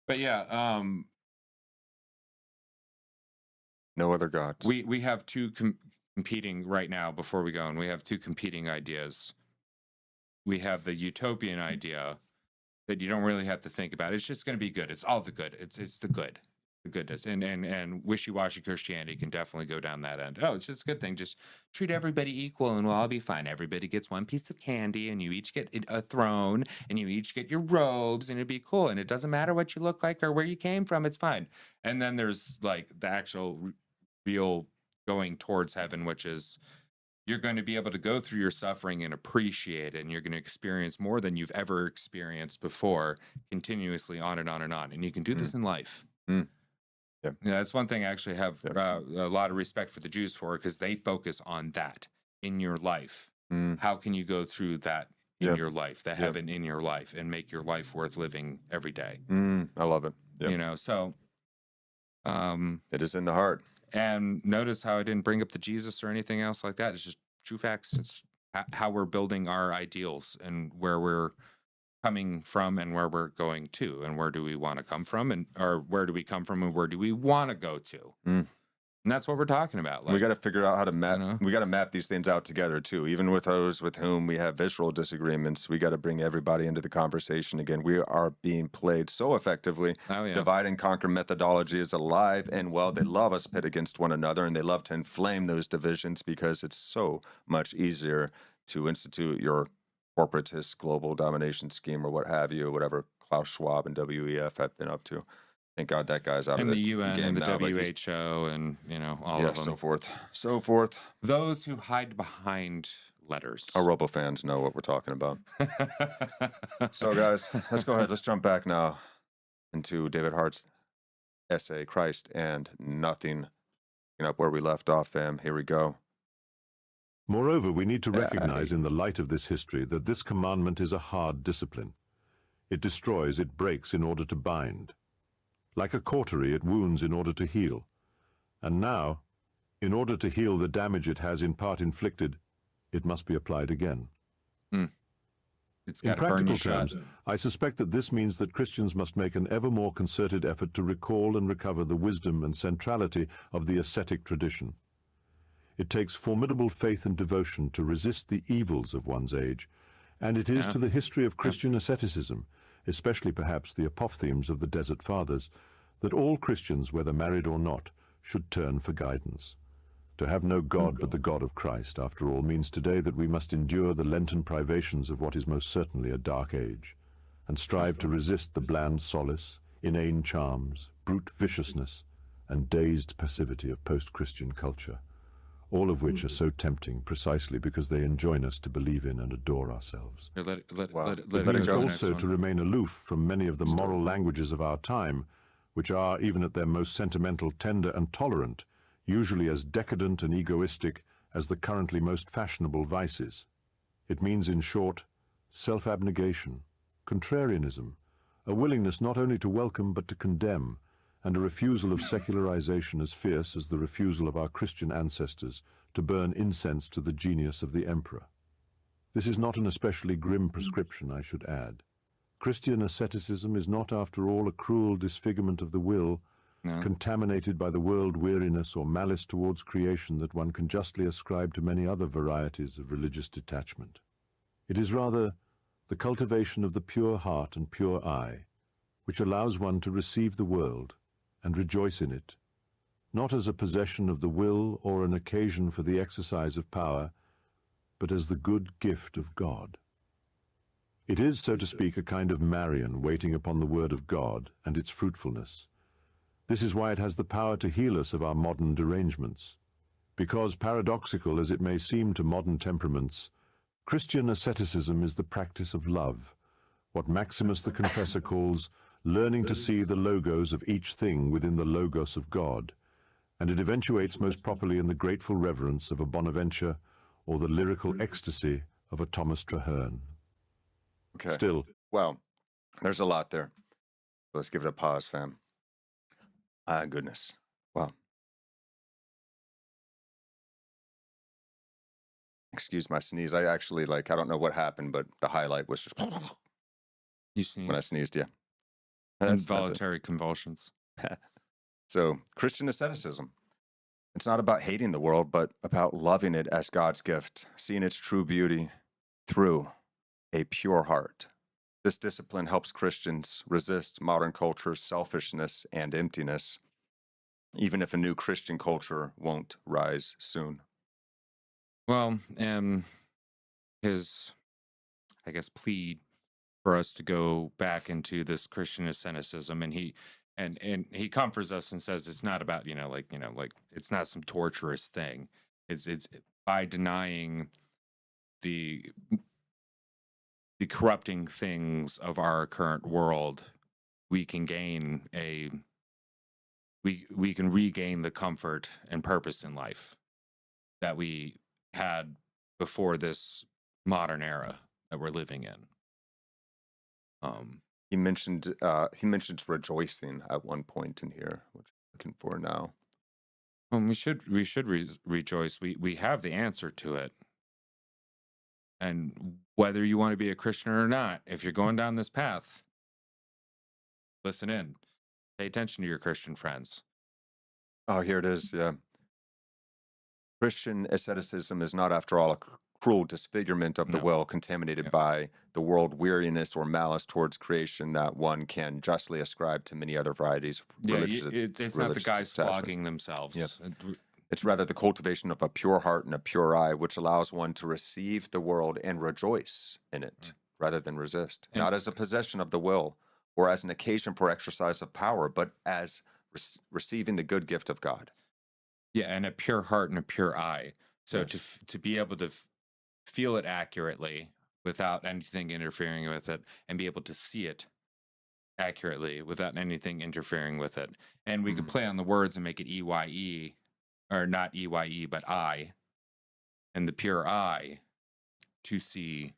Speaker 2: But
Speaker 1: no other gods.
Speaker 2: We have two competing right now before we go, and we have two competing ideas. We have the utopian idea that you don't really have to think about. It's just going to be good. It's all the good. It's the good. the goodness. And wishy-washy Christianity can definitely go down that end. Oh, it's just a good thing. Just treat everybody equal and we'll all be fine. Everybody gets one piece of candy and you each get a throne and you each get your robes and it'd be cool. And it doesn't matter what you look like or where you came from. It's fine. And then there's like the actual real going towards heaven, which is you're going to be able to go through your suffering and appreciate it. And you're going to experience more than you've ever experienced before, continuously on and on and on. And you can do this in life. Yeah, that's one thing I actually have a lot of respect for the Jews for, because they focus on that in your life. How can you go through that in your life, the heaven in your life, and make your life worth living every day?
Speaker 1: I love it.
Speaker 2: You know, so
Speaker 1: it is in the heart.
Speaker 2: And notice how I didn't bring up the Jesus or anything else like that. It's just true facts. It's how we're building our ideals and where we're coming from and where we're going to, and where do we want to come from, and or where do we come from and where do we want to go to. And that's what we're talking about. Like,
Speaker 1: we got to figure out how to map. We got to map these things out together too. Even with those with whom we have visceral disagreements, we got to bring everybody into the conversation again. We are being played so effectively. Divide and conquer methodology is alive and well. They love us pit against one another, and they love to inflame those divisions because it's so much easier to institute your corporatist global domination scheme or what have you, whatever Klaus Schwab and WEF have been up to. Thank God that guy's out of the
Speaker 2: UN
Speaker 1: game
Speaker 2: and the
Speaker 1: now,
Speaker 2: WHO and, you know, all of them.
Speaker 1: So forth.
Speaker 2: Those who hide behind letters.
Speaker 1: Our Robo fans know what we're talking about. So, guys, let's go ahead. Let's jump back now into David Hart's essay, Christ and Nothing. Up where we left off, fam. Here we go.
Speaker 3: Moreover, we need to recognize in the light of this history that this commandment is a hard discipline. It destroys, it breaks in order to bind. Like a cautery, it wounds in order to heal. And now, in order to heal the damage it has in part inflicted, it must be applied again.
Speaker 2: It's
Speaker 3: in practical terms, I suspect that this means that Christians must make an ever more concerted effort to recall and recover the wisdom and centrality of the ascetic tradition. It takes formidable faith and devotion to resist the evils of one's age, and it is to the history of Christian asceticism, especially perhaps the apophthegms of the Desert Fathers, that all Christians, whether married or not, should turn for guidance. To have no God but the God of Christ, after all, means today that we must endure the Lenten privations of what is most certainly a dark age, and strive to resist the bland solace, inane charms, brute viciousness, and dazed passivity of post-Christian culture, all of which are so tempting precisely because they enjoin us to believe in and adore ourselves. And also to remain aloof from many of the moral languages of our time, which are, even at their most sentimental, tender and tolerant, usually as decadent and egoistic as the currently most fashionable vices. It means, in short, self-abnegation, contrarianism, a willingness not only to welcome but to condemn, and a refusal of secularization as fierce as the refusal of our Christian ancestors to burn incense to the genius of the emperor. This is not an especially grim prescription, I should add. Christian asceticism is not, after all, a cruel disfigurement of the will, contaminated by the world weariness or malice towards creation that one can justly ascribe to many other varieties of religious detachment. It is rather the cultivation of the pure heart and pure eye, which allows one to receive the world and rejoice in it, not as a possession of the will or an occasion for the exercise of power, but as the good gift of God. It is, so to speak, a kind of Marion waiting upon the word of God and its fruitfulness. This is why it has the power to heal us of our modern derangements. Because, paradoxical as it may seem to modern temperaments, Christian asceticism is the practice of love, what Maximus the Confessor calls learning to see the logos of each thing within the logos of God, and it eventuates most properly in the grateful reverence of a Bonaventure or the lyrical ecstasy of a Thomas Traherne.
Speaker 1: Okay.
Speaker 3: Still,
Speaker 1: well, there's a lot there. Let's give it a pause, fam. Goodness. Wow. Excuse my sneeze. I actually, I don't know what happened, but the highlight was just...
Speaker 2: You sneezed.
Speaker 1: When I sneezed, yeah.
Speaker 2: Involuntary convulsions.
Speaker 1: So, Christian asceticism. It's not about hating the world, but about loving it as God's gift, seeing its true beauty through a pure heart. This discipline helps Christians resist modern culture's selfishness and emptiness even if a new Christian culture won't rise soon.
Speaker 2: Well, his, I guess, plea for us to go back into this Christian asceticism, and he comforts us and says it's not about like it's not some torturous thing. It's by denying the corrupting things of our current world, we can gain we can regain the comfort and purpose in life that we had before this modern era that we're living in.
Speaker 1: He mentions rejoicing at one point in here, which I'm looking for now.
Speaker 2: We should rejoice. We have the answer to it. And whether you want to be a Christian or not, if you're going down this path, listen in. Pay attention to your Christian friends.
Speaker 1: Oh, here it is. Yeah. Christian asceticism is not, after all, a cruel disfigurement of the will, contaminated by the world weariness or malice towards creation that one can justly ascribe to many other varieties of religious.
Speaker 2: It's not the guys flogging themselves.
Speaker 1: Yep. It's rather the cultivation of a pure heart and a pure eye, which allows one to receive the world and rejoice in it, rather than resist, not as a possession of the will or as an occasion for exercise of power, but as receiving the good gift of God.
Speaker 2: Yeah, and a pure heart and a pure eye. So to be able to feel it accurately without anything interfering with it, and be able to see it accurately without anything interfering with it. And we could play on the words and make it EYE, or not EYE, but I, and the pure eye to see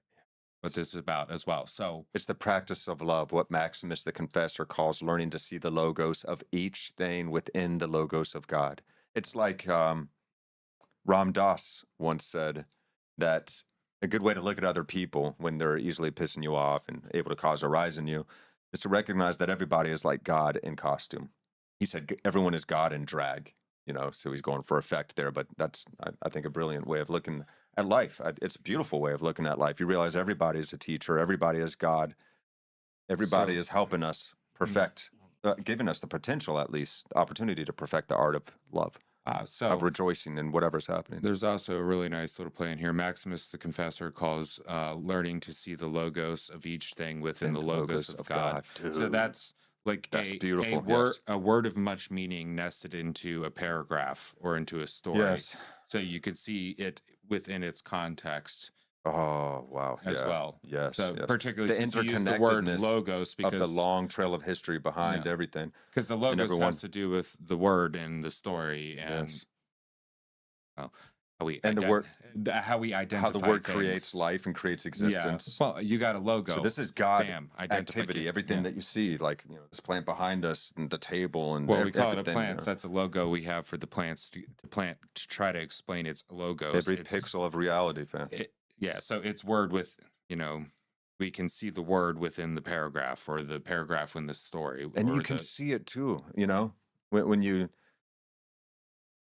Speaker 2: what this is about as well. So
Speaker 1: it's the practice of love, what Maximus the Confessor calls learning to see the logos of each thing within the logos of God. It's like Ram Dass once said that a good way to look at other people when they're easily pissing you off and able to cause a rise in you is to recognize that everybody is like God in costume. He said everyone is God in drag, so he's going for effect there, but that's, I think, a brilliant way of looking at life. It's a beautiful way of looking at life. You realize everybody is a teacher, everybody is God, everybody is helping us perfect, giving us the potential, at least, the opportunity to perfect the art of love. Of rejoicing in whatever's happening.
Speaker 2: There's also a really nice little play in here. Maximus the Confessor calls learning to see the logos of each thing within the logos of God. So that's like a word of much meaning nested into a paragraph or into a story.
Speaker 1: Yes.
Speaker 2: So you could see it within its context.
Speaker 1: Oh, wow.
Speaker 2: As well.
Speaker 1: Yes.
Speaker 2: So
Speaker 1: yes.
Speaker 2: particularly
Speaker 1: the
Speaker 2: since you use the word logos, because
Speaker 1: of the long trail of history behind everything.
Speaker 2: Because the logos has to do with the word and the story and how we identify
Speaker 1: how the word creates life and creates existence.
Speaker 2: Yeah. Well, you got a logo.
Speaker 1: So this is God activity. Everything that you see, like this plant behind us and the table and
Speaker 2: we call it a plant. That's a logo we have for the plants to try to explain its logos.
Speaker 1: Every pixel of reality, fam.
Speaker 2: So it's word with, we can see the word within the paragraph or the paragraph in the story.
Speaker 1: And you can see it too,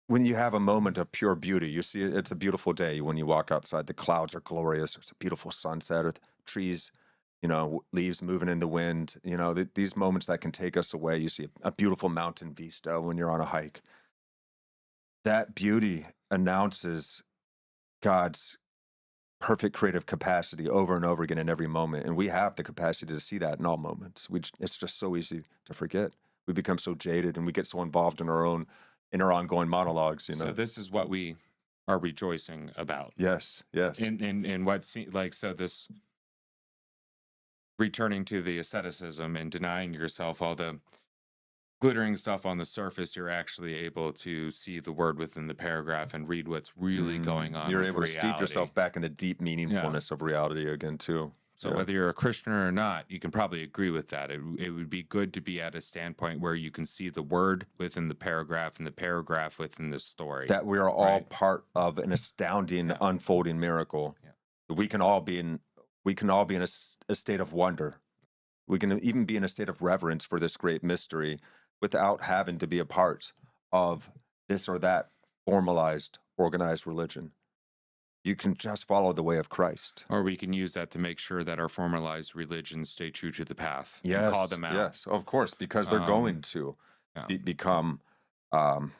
Speaker 1: when you have a moment of pure beauty, you see it's a beautiful day when you walk outside. The clouds are glorious. It's a beautiful sunset with trees, leaves moving in the wind. These moments that can take us away. You see a beautiful mountain vista when you're on a hike. That beauty announces God's perfect creative capacity over and over again in every moment. And we have the capacity to see that in all moments. It's just so easy to forget. We become so jaded and we get so involved in our ongoing monologues,
Speaker 2: So this is what we are rejoicing about.
Speaker 1: Yes.
Speaker 2: In what seems like, so this returning to the asceticism and denying yourself all the glittering stuff on the surface, you're actually able to see the word within the paragraph and read what's really going on.
Speaker 1: You're able to steep yourself back in the deep meaningfulness of reality again, too.
Speaker 2: So whether you're a Christian or not, you can probably agree with that. It would be good to be at a standpoint where you can see the word within the paragraph and the paragraph within the story.
Speaker 1: That we are all part of an astounding, unfolding miracle. Yeah. We can all be in a state of wonder. We can even be in a state of reverence for this great mystery without having to be a part of this or that formalized, organized religion. You can just follow the way of Christ.
Speaker 2: Or we can use that to make sure that our formalized religions stay true to the path.
Speaker 1: Yes,
Speaker 2: and call them out.
Speaker 1: Yes, of course, because they're going to become um,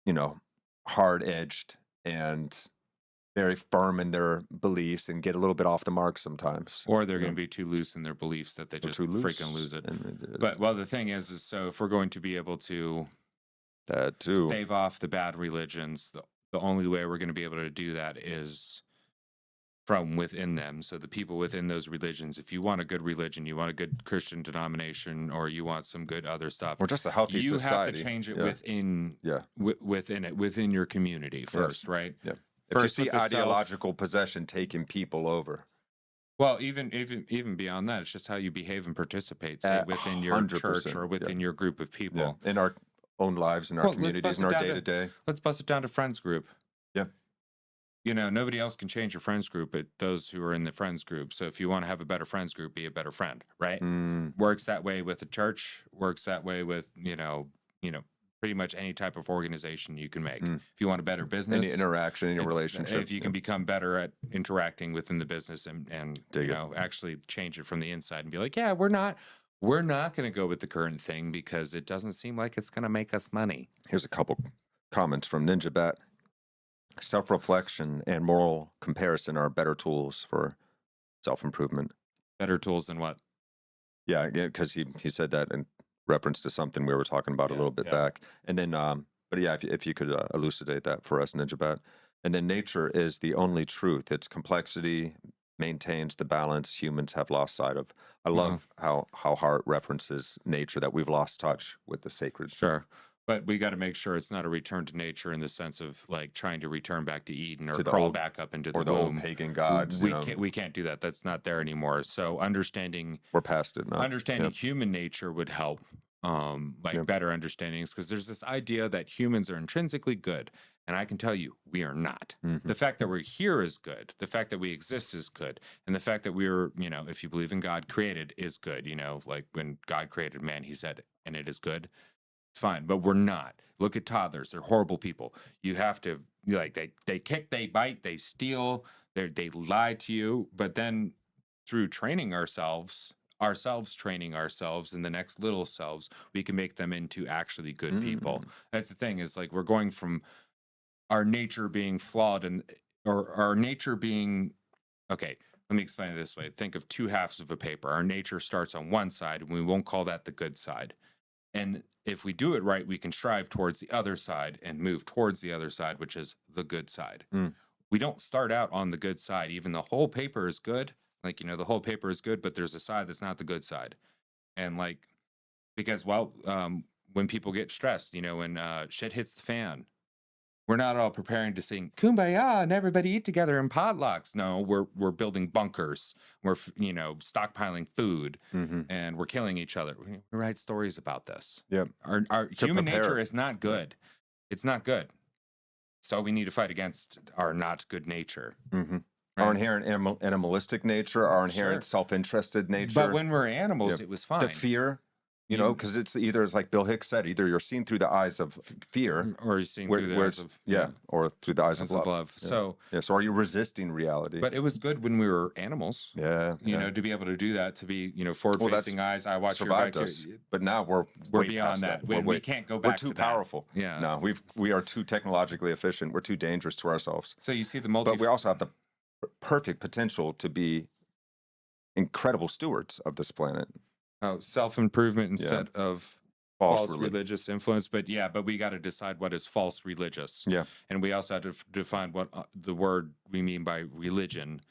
Speaker 1: you know, hard-edged and very firm in their beliefs and get a little bit off the mark sometimes.
Speaker 2: Or they're going to be too loose in their beliefs that they just freaking lose it. But well, the thing is so if we're going to be able to
Speaker 1: that too
Speaker 2: stave off the bad religions, the only way we're going to be able to do that is from within them. So the people within those religions, if you want a good religion, you want a good Christian denomination, or you want some good other stuff,
Speaker 1: or just a healthy society,
Speaker 2: you have to change it within your community first, right?
Speaker 1: Yeah. If you see ideological possession taking people over.
Speaker 2: Well, even beyond that, it's just how you behave and participate, say within your church or within your group of people.
Speaker 1: In our own lives, in our communities, in our day-to-day.
Speaker 2: Let's bust it down to friends group.
Speaker 1: Yeah.
Speaker 2: Nobody else can change your friends group but those who are in the friends group. So if you want to have a better friends group, be a better friend, right? Works that way with the church, works that way with, pretty much any type of organization you can make. If you want a better business,
Speaker 1: any interaction in your relationship,
Speaker 2: if you can become better at interacting within the business and actually change it from the inside and be like, yeah, we're not going to go with the current thing because it doesn't seem like it's going to make us money.
Speaker 1: Here's a couple comments from Ninja Bat. Self-reflection and moral comparison are better tools for self-improvement.
Speaker 2: Better tools than what?
Speaker 1: Yeah, because he said that in reference to something we were talking about a little bit back. And then, but yeah, if you could elucidate that for us, Ninja Bat. And then nature is the only truth. Its complexity maintains the balance humans have lost sight of. I love how Hart references nature, that we've lost touch with the sacred.
Speaker 2: Sure. But we got to make sure it's not a return to nature in the sense of like trying to return back to Eden or crawl back up into the womb.
Speaker 1: Old pagan gods.
Speaker 2: We can't do that. That's not there anymore. So understanding
Speaker 1: we're past it now.
Speaker 2: Understanding human nature would help. Better understandings, because there's this idea that humans are intrinsically good, and I can tell you we are not. The fact that we're here is good. The fact that we exist is good, and the fact that we're, if you believe in God, created is good. Like when God created man, He said, and it is good. It's fine, but we're not. Look at toddlers; they're horrible people. You have to they kick, they bite, they steal, they lie to you. But then through training ourselves training ourselves and the next little selves, we can make them into actually good people. That's the thing, is like we're going from our nature being flawed or our nature being okay. Let me explain it this way. Think of two halves of a paper. Our nature starts on one side, and we won't call that the good side. And if we do it right, we can strive towards the other side and move towards the other side, which is the good side. We don't start out on the good side. Even the whole paper is good. Like, the whole paper is good, but there's a side that's not the good side. And because when people get stressed, when shit hits the fan, we're not all preparing to sing Kumbaya and everybody eat together in potlucks. No, we're building bunkers. We're, stockpiling food and we're killing each other. We write stories about this.
Speaker 1: Yeah.
Speaker 2: Our human nature is not good. It's not good. So we need to fight against our not good nature.
Speaker 1: Our inherent animalistic nature, our inherent self-interested nature.
Speaker 2: But when we're animals, it was fine.
Speaker 1: The fear, because it's like Bill Hicks said, either you're seen through the eyes of fear,
Speaker 2: or you're seen through the eyes of
Speaker 1: or through the eyes of love.
Speaker 2: Yeah. So
Speaker 1: are you resisting reality?
Speaker 2: But it was good when we were animals.
Speaker 1: Yeah,
Speaker 2: to be able to do that, to be forward-facing eyes. I watch your back.
Speaker 1: But now we're
Speaker 2: beyond that. We can't go back.
Speaker 1: We're too powerful.
Speaker 2: Yeah,
Speaker 1: no, we are too technologically efficient. We're too dangerous to ourselves.
Speaker 2: So you see
Speaker 1: but we also have the perfect potential to be incredible stewards of this planet.
Speaker 2: Oh, self-improvement instead of false religious influence. But we got to decide what is false religious.
Speaker 1: Yeah.
Speaker 2: And we also have to define what the word we mean by religion.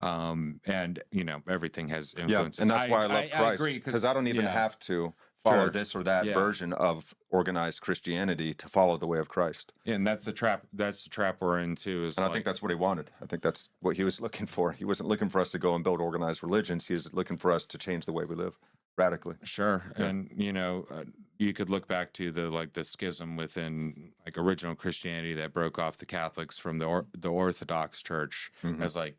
Speaker 2: And everything has influences.
Speaker 1: Yeah, and that's why I love Christ, because I don't even have to follow this or that version of organized Christianity to follow the way of Christ.
Speaker 2: And that's the trap. That's the trap we're into.
Speaker 1: And I think that's what he wanted. I think that's what he was looking for. He wasn't looking for us to go and build organized religions. He was looking for us to change the way we live radically.
Speaker 2: Sure. Yeah. And you could look back to the schism within original Christianity that broke off the Catholics from the Orthodox Church as a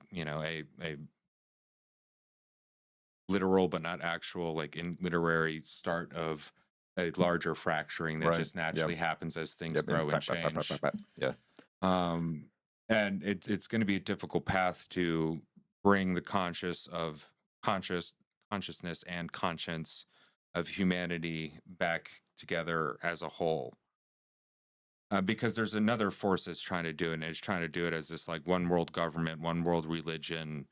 Speaker 2: literal but not actual in literary start of a larger fracturing that just naturally happens as things grow and change.
Speaker 1: Yeah.
Speaker 2: And it's going to be a difficult path to bring the consciousness and conscience of humanity back together as a whole. because there's another force that's trying to do it, and it's trying to do it as this like one world government, one world religion,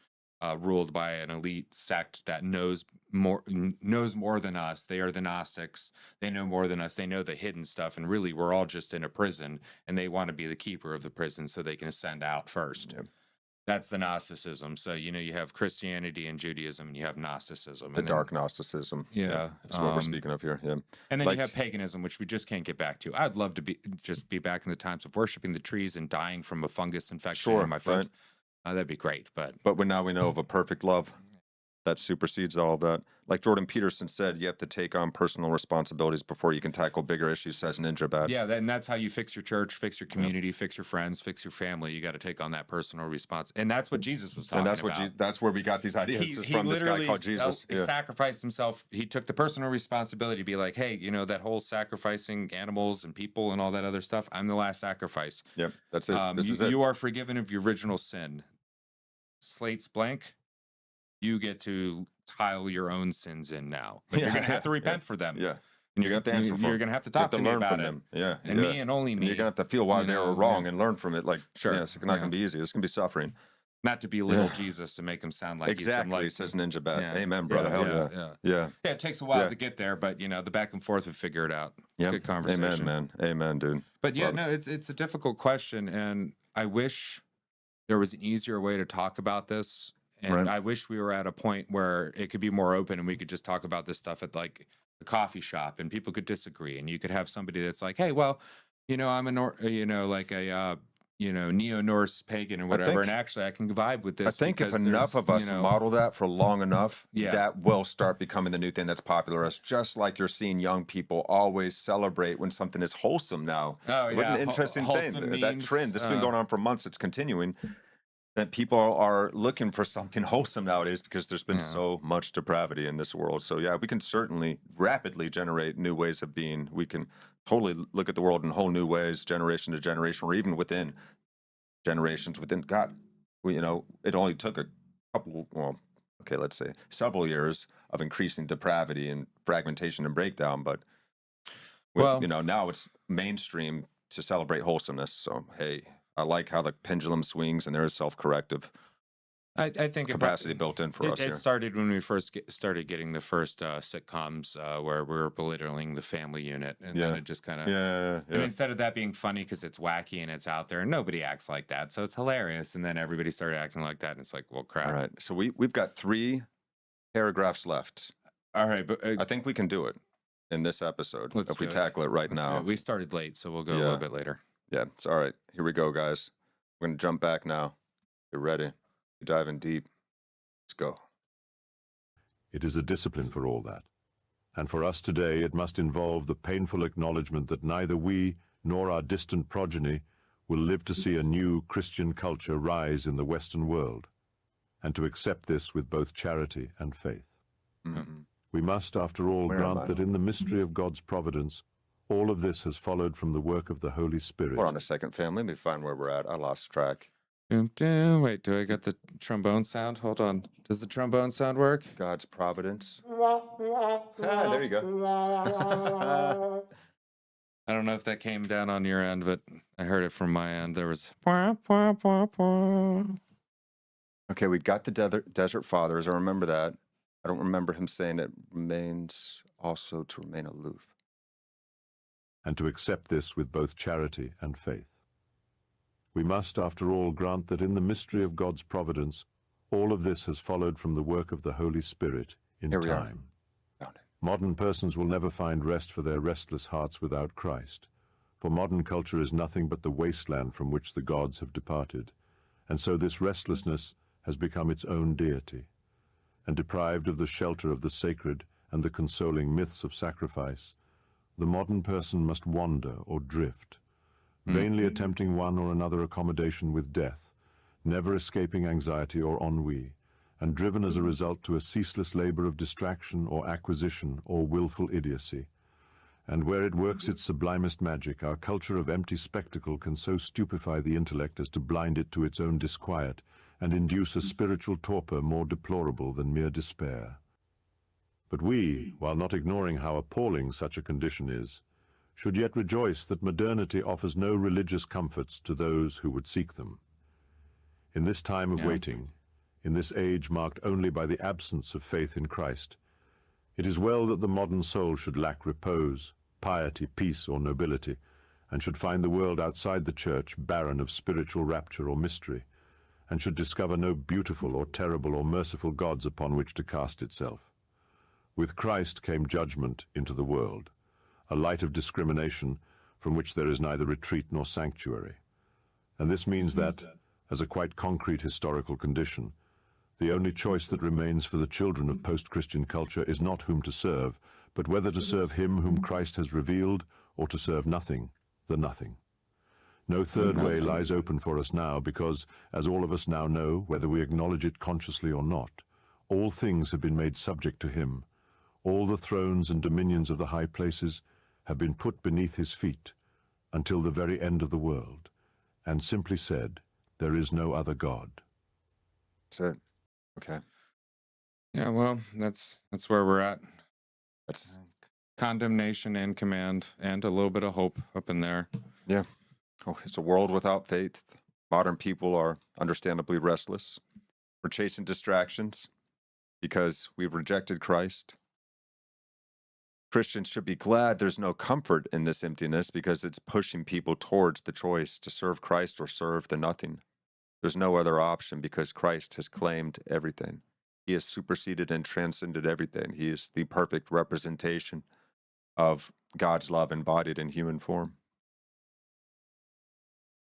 Speaker 2: ruled by an elite sect that knows more than us. They are the Gnostics. They know more than us. They know the hidden stuff, and really, we're all just in a prison, and they want to be the keeper of the prison so they can ascend out first.
Speaker 1: Yep.
Speaker 2: That's the Gnosticism. So, you have Christianity and Judaism, and you have Gnosticism.
Speaker 1: The dark Gnosticism.
Speaker 2: Yeah.
Speaker 1: That's what we're speaking of here. Yeah.
Speaker 2: And then you have paganism, which we just can't get back to. I'd love to be back in the times of worshiping the trees and dying from a fungus infection in my foot.
Speaker 1: Right.
Speaker 2: That'd be great. But
Speaker 1: now we know of a perfect love that supersedes all of that. Like Jordan Peterson said, you have to take on personal responsibilities before you can tackle bigger issues, says Ninja Bat.
Speaker 2: Yeah, and that's how you fix your church, fix your community, fix your friends, fix your family. You got to take on that personal response. And that's what Jesus was talking about.
Speaker 1: That's where we got these ideas from this guy called Jesus.
Speaker 2: He sacrificed himself. He took the personal responsibility to be like, hey, that whole sacrificing animals and people and all that other stuff, I'm the last sacrifice.
Speaker 1: Yep, that's it. This is it.
Speaker 2: You are forgiven of your original sin. Slate's blank. You get to tile your own sins in now, but you're going to have to repent for them.
Speaker 1: Yeah,
Speaker 2: and you're going to have to answer for them. You're going to have to talk to me about it.
Speaker 1: Yeah,
Speaker 2: and me and only me.
Speaker 1: And you're going to have to feel why they were wrong and learn from it. Like,
Speaker 2: sure,
Speaker 1: it's not going to be easy. It's going to be suffering.
Speaker 2: Not to belittle Jesus to make him sound like
Speaker 1: exactly.
Speaker 2: He's
Speaker 1: says Ninja Bat. Amen, brother. Hell yeah.
Speaker 2: Yeah, it takes a while to get there, but the back and forth we figure it out. It's a good conversation.
Speaker 1: Amen, man. Amen, dude.
Speaker 2: But it's a difficult question, and I wish there was an easier way to talk about this. And I wish we were at a point where it could be more open and we could just talk about this stuff at like a coffee shop and people could disagree. And you could have somebody that's like, hey, well, I'm a neo-Norse pagan or whatever. And actually I can vibe with this.
Speaker 1: I think if enough of us model that for long enough, that will start becoming the new thing that's popular. It's just like you're seeing young people always celebrate when something is wholesome now.
Speaker 2: Oh,
Speaker 1: What an interesting thing. That trend that's been going on for months. It's continuing. That people are looking for something wholesome nowadays because there's been so much depravity in this world. So we can certainly rapidly generate new ways of being. We can totally look at the world in whole new ways, generation to generation, or even within generations within God. It only took a couple, let's say several years of increasing depravity and fragmentation and breakdown. But now it's mainstream to celebrate wholesomeness. So, hey, I like how the pendulum swings and there is self-corrective
Speaker 2: I think
Speaker 1: capacity built in for us here.
Speaker 2: It started when we first started getting the first sitcoms where we were belittling the family unit. And then it just kind of... And instead of that being funny because it's wacky and it's out there and nobody acts like that, so it's hilarious. And then everybody started acting like that and it's like, well, crap.
Speaker 1: All right. So we've got 3 paragraphs left.
Speaker 2: All right. But
Speaker 1: I think we can do it in this episode if we tackle it right now.
Speaker 2: We started late, so we'll go a little bit later.
Speaker 1: Yeah, it's all right. Here we go, guys. We're going to jump back now. You're ready. You're diving deep. Let's go.
Speaker 3: It is a discipline for all that. And for us today, it must involve the painful acknowledgement that neither we nor our distant progeny will live to see a new Christian culture rise in the Western world, and to accept this with both charity and faith.
Speaker 1: Mm-hmm.
Speaker 3: We must, after all, grant that in the mystery of God's providence, all of this has followed from the work of the Holy Spirit.
Speaker 1: Hold on a second, fam. Let me find where we're at. I lost track.
Speaker 2: Wait, do I get the trombone sound? Hold on. Does the trombone sound work?
Speaker 1: God's providence. There you go.
Speaker 2: I don't know if that came down on your end, but I heard it from my end. There was...
Speaker 1: Okay, we got the Desert Fathers. I remember that. I don't remember him saying it remains also to remain aloof.
Speaker 3: And to accept this with both charity and faith. We must, after all, grant that in the mystery of God's providence, all of this has followed from the work of the Holy Spirit in time. Modern persons will never find rest for their restless hearts without Christ, for modern culture is nothing but the wasteland from which the gods have departed, and so this restlessness has become its own deity, and deprived of the shelter of the sacred and the consoling myths of sacrifice, the modern person must wander or drift, vainly attempting one or another accommodation with death, never escaping anxiety or ennui, and driven as a result to a ceaseless labor of distraction or acquisition or willful idiocy. And where it works its sublimest magic, our culture of empty spectacle can so stupefy the intellect as to blind it to its own disquiet and induce a spiritual torpor more deplorable than mere despair. But we, while not ignoring how appalling such a condition is, should yet rejoice that modernity offers no religious comforts to those who would seek them. In this time of waiting, in this age marked only by the absence of faith in Christ, it is well that the modern soul should lack repose, piety, peace, or nobility, and should find the world outside the church barren of spiritual rapture or mystery, and should discover no beautiful or terrible or merciful gods upon which to cast itself. With Christ came judgment into the world, a light of discrimination from which there is neither retreat nor sanctuary. And this means that, as a quite concrete historical condition, the only choice that remains for the children of post-Christian culture is not whom to serve, but whether to serve him whom Christ has revealed, or to serve nothing, the nothing. No third way lies open for us now because, as all of us now know, whether we acknowledge it consciously or not, all things have been made subject to him. All the thrones and dominions of the high places have been put beneath his feet until the very end of the world, and simply said, there is no other God.
Speaker 1: That's it. Okay.
Speaker 2: Yeah, well, that's where we're at.
Speaker 1: That's
Speaker 2: Condemnation and command, and a little bit of hope up in there.
Speaker 1: yeah. Oh, it's a world without faith. Modern people are understandably restless. We're chasing distractions because we've rejected Christ. Christians should be glad there's no comfort in this emptiness because it's pushing people towards the choice to serve Christ or serve the nothing. There's no other option because Christ has claimed everything. He has superseded and transcended everything. He is the perfect representation of God's love embodied in human form.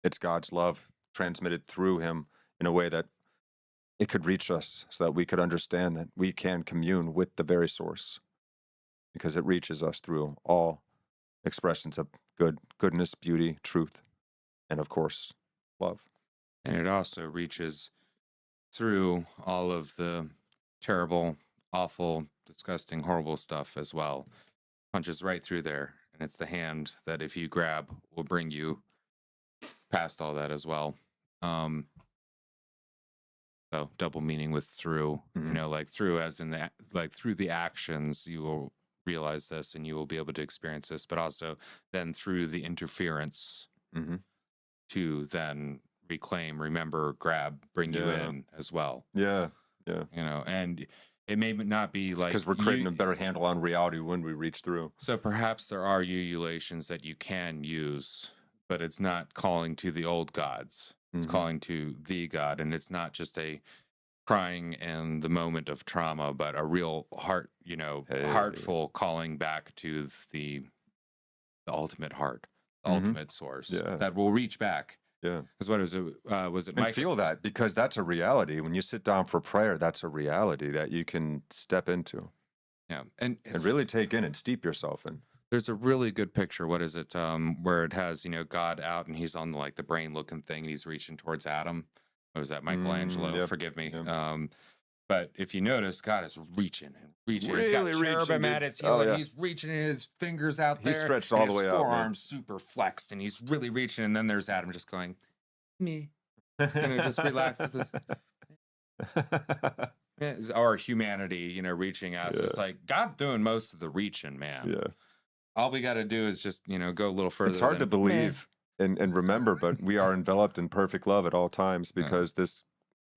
Speaker 1: It's God's love transmitted through him in a way that it could reach us so that we could understand that we can commune with the very source, because it reaches us through all expressions of goodness, beauty, truth, and of course, love.
Speaker 2: And it also reaches through all of the terrible, awful, disgusting, horrible stuff as well. Punches right through there. And it's the hand that if you grab will bring you past all that as well. So double meaning with through, you know, like through as in the, like through the actions, you will realize this and you will be able to experience this, but also then through the interference to then reclaim, remember, grab, bring you in as well.
Speaker 1: Yeah.
Speaker 2: You know, and it may not be like
Speaker 1: because we're creating a better handle on reality when we reach through.
Speaker 2: So perhaps there are ululations that you can use, but it's not calling to the old gods. It's calling to the God, and it's not just a crying in the moment of trauma, but a real heart, you know, heartful calling back to the ultimate heart, the ultimate source that will reach back.
Speaker 1: Yeah.
Speaker 2: Because what is it? Was it
Speaker 1: and feel that, because that's a reality. When you sit down for prayer, that's a reality that you can step into.
Speaker 2: Yeah.
Speaker 1: And really take in and steep yourself in.
Speaker 2: There's a really good picture. What is it? Where it has, you know, God out and he's on like the brain looking thing and he's reaching towards Adam. What was that? Michelangelo, forgive me. But if you notice, God is reaching and reaching.
Speaker 1: Really
Speaker 2: he's got cherubim at his heel and he's reaching his fingers out there.
Speaker 1: He's stretched all the way out.
Speaker 2: His forearms super flexed and he's really reaching. And then there's Adam just going, me. And it just relaxed with this. Or humanity, you know, reaching us. It's like God's doing most of the reaching, man.
Speaker 1: Yeah.
Speaker 2: All we got to do is just, you know, go a little further.
Speaker 1: It's hard to believe and remember, but we are enveloped in perfect love at all times because this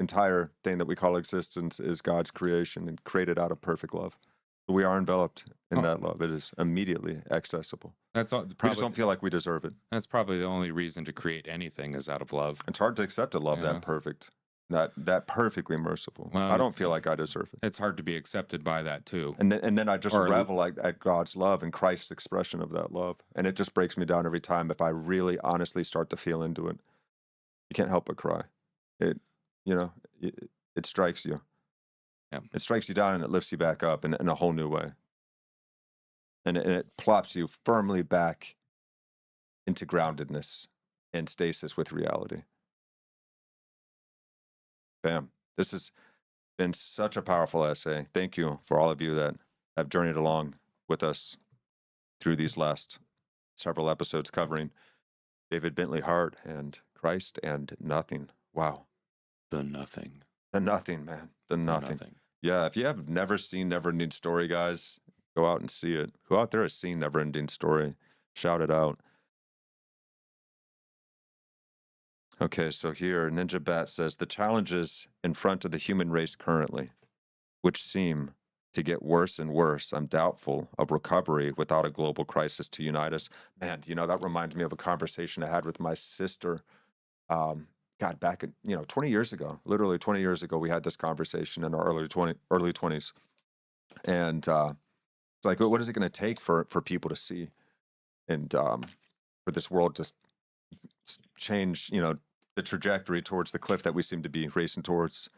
Speaker 1: entire thing that we call existence is God's creation and created out of perfect love. We are enveloped in that love. It is immediately accessible.
Speaker 2: That's all.
Speaker 1: We just don't feel like we deserve it.
Speaker 2: That's probably the only reason to create anything is out of love.
Speaker 1: It's hard to accept a love that perfect. That perfectly merciful. Well, I don't feel like I deserve it.
Speaker 2: It's hard to be accepted by that too.
Speaker 1: And then I just revel at God's love and Christ's expression of that love. And it just breaks me down every time if I really honestly start to feel into it. You can't help but cry. It strikes you. Yeah. It strikes you down and it lifts you back up in a whole new way. And it plops you firmly back into groundedness and stasis with reality. Bam. This has been such a powerful essay. Thank you for all of you that have journeyed along with us through these last several episodes covering David Bentley Hart and Christ and nothing. Wow.
Speaker 2: The nothing.
Speaker 1: The nothing, man. The nothing. Yeah, if you have never seen Never Ending Story, guys, go out and see it. Who out there has seen Never Ending Story? Shout it out. Okay, so here Ninja Bat says the challenges in front of the human race currently, which seem to get worse and worse. I'm doubtful of recovery without a global crisis to unite us. Man, that reminds me of a conversation I had with my sister. God, back in 20 years ago, literally 20 years ago, we had this conversation in our early 20s, and it's like, what is it going to take for people to see, and for this world to change, the trajectory towards the cliff that we seem to be racing towards.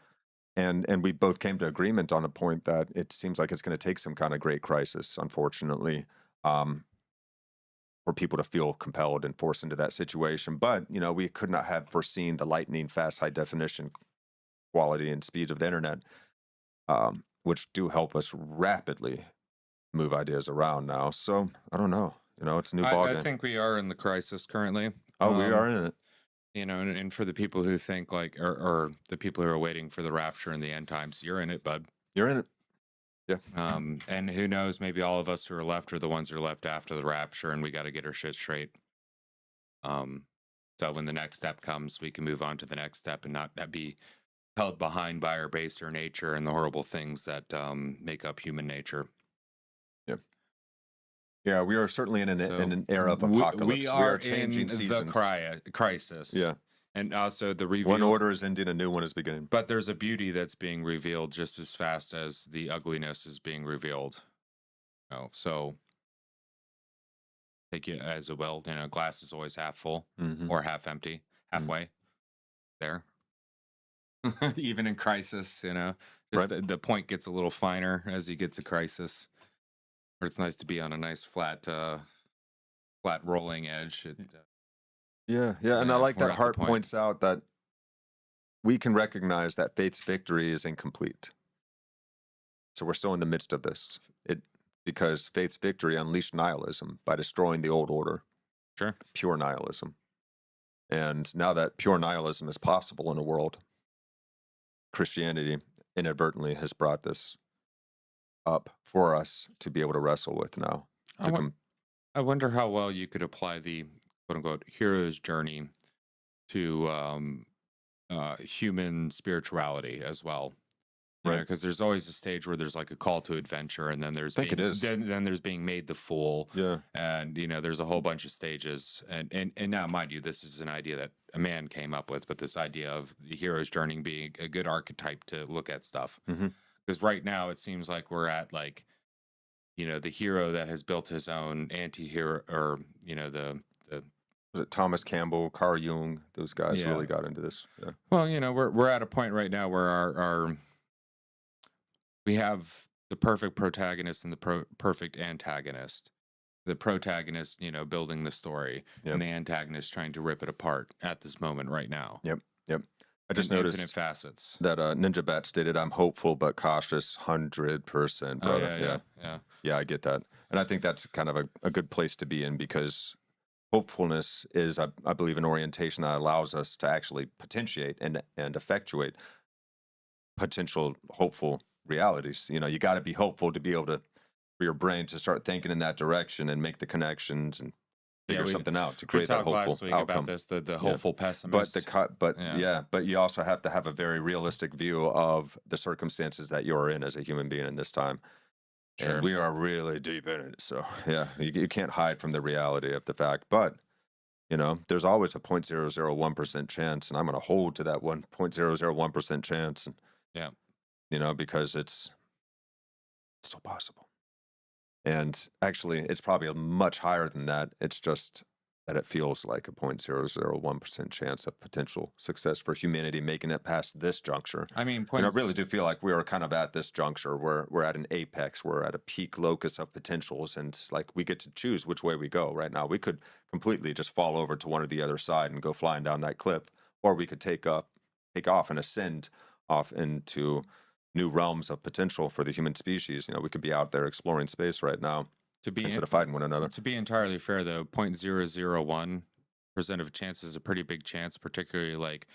Speaker 1: And we both came to agreement on the point that it seems like it's going to take some kind of great crisis, unfortunately, for people to feel compelled and forced into that situation. But, we could not have foreseen the lightning fast, high definition quality and speed of the internet, which do help us rapidly move ideas around now. So I don't know. It's a new ballgame.
Speaker 2: I think we are in the crisis currently.
Speaker 1: Oh, we are in it.
Speaker 2: And for the people who think like, or the people who are waiting for the rapture in the end times, you're in it, bud.
Speaker 1: You're in it. Yeah.
Speaker 2: And who knows, maybe all of us who are left are the ones who are left after the rapture, and we got to get our shit straight. So when the next step comes, we can move on to the next step and not be held behind by our baser nature and the horrible things that make up human nature.
Speaker 1: Yeah, we are certainly in an era of apocalypse.
Speaker 2: We are
Speaker 1: changing
Speaker 2: in
Speaker 1: seasons.
Speaker 2: the crisis.
Speaker 1: Yeah.
Speaker 2: And also the reveal.
Speaker 1: One order is ending, a new one is beginning.
Speaker 2: But there's a beauty that's being revealed just as fast as the ugliness is being revealed. So take it as a glass is always half full or half empty, halfway there. Even in crisis, just the point gets a little finer as you get to crisis. But it's nice to be on a nice flat rolling edge.
Speaker 1: Yeah, and I like that Hart points out that we can recognize that faith's victory is incomplete. So we're still in the midst of this. Because faith's victory unleashed nihilism by destroying the old order.
Speaker 2: Sure.
Speaker 1: Pure nihilism. And now that pure nihilism is possible in the world, Christianity inadvertently has brought this up for us to be able to wrestle with now.
Speaker 2: I wonder how well you could apply the quote-unquote hero's journey to human spirituality as well. Right, because there's always a stage where there's like a call to adventure, and then there's then there's being made the fool. Yeah, and there's a whole bunch of stages, and now, mind you, this is an idea that a man came up with, but this idea of the hero's journey being a good archetype to look at stuff. Because right now it seems like we're at like, the hero that has built his own anti-hero, or
Speaker 1: was it Thomas Campbell, Carl Jung? Those guys really got into this. Yeah.
Speaker 2: Well, we're at a point right now where we have the perfect protagonist and the perfect antagonist. The protagonist, building the story, and the antagonist trying to rip it apart at this moment right now.
Speaker 1: Yep. I just noticed
Speaker 2: infinite facets.
Speaker 1: That Ninja Bat stated, "I'm hopeful but cautious, 100%, brother." Yeah, I get that, and I think that's kind of a good place to be in, because hopefulness is, I believe, an orientation that allows us to actually potentiate and effectuate potential hopeful realities. You got to be hopeful to be able to, for your brain to start thinking in that direction and make the connections and figure something out to create that hopeful
Speaker 2: last week
Speaker 1: outcome.
Speaker 2: About this, the hopeful pessimist.
Speaker 1: But you also have to have a very realistic view of the circumstances that you're in as a human being in this time. Sure. And we are really deep in it. So you can't hide from the reality of the fact. But there's always a 0.001% chance, and I'm going to hold to that 1.001% chance. And, because it's still possible. And actually, it's probably a much higher than that. It's just that it feels like a 0.001% chance of potential success for humanity making it past this juncture.
Speaker 2: I mean,
Speaker 1: I really do feel like we are kind of at this juncture where we're at an apex, we're at a peak locus of potentials, and like we get to choose which way we go. Right now, we could completely just fall over to one or the other side and go flying down that cliff, or we could take off and ascend off into new realms of potential for the human species. We could be out there exploring space right now instead of fighting one another.
Speaker 2: To be entirely fair, though, 0.001% of a chance is a pretty big chance, particularly like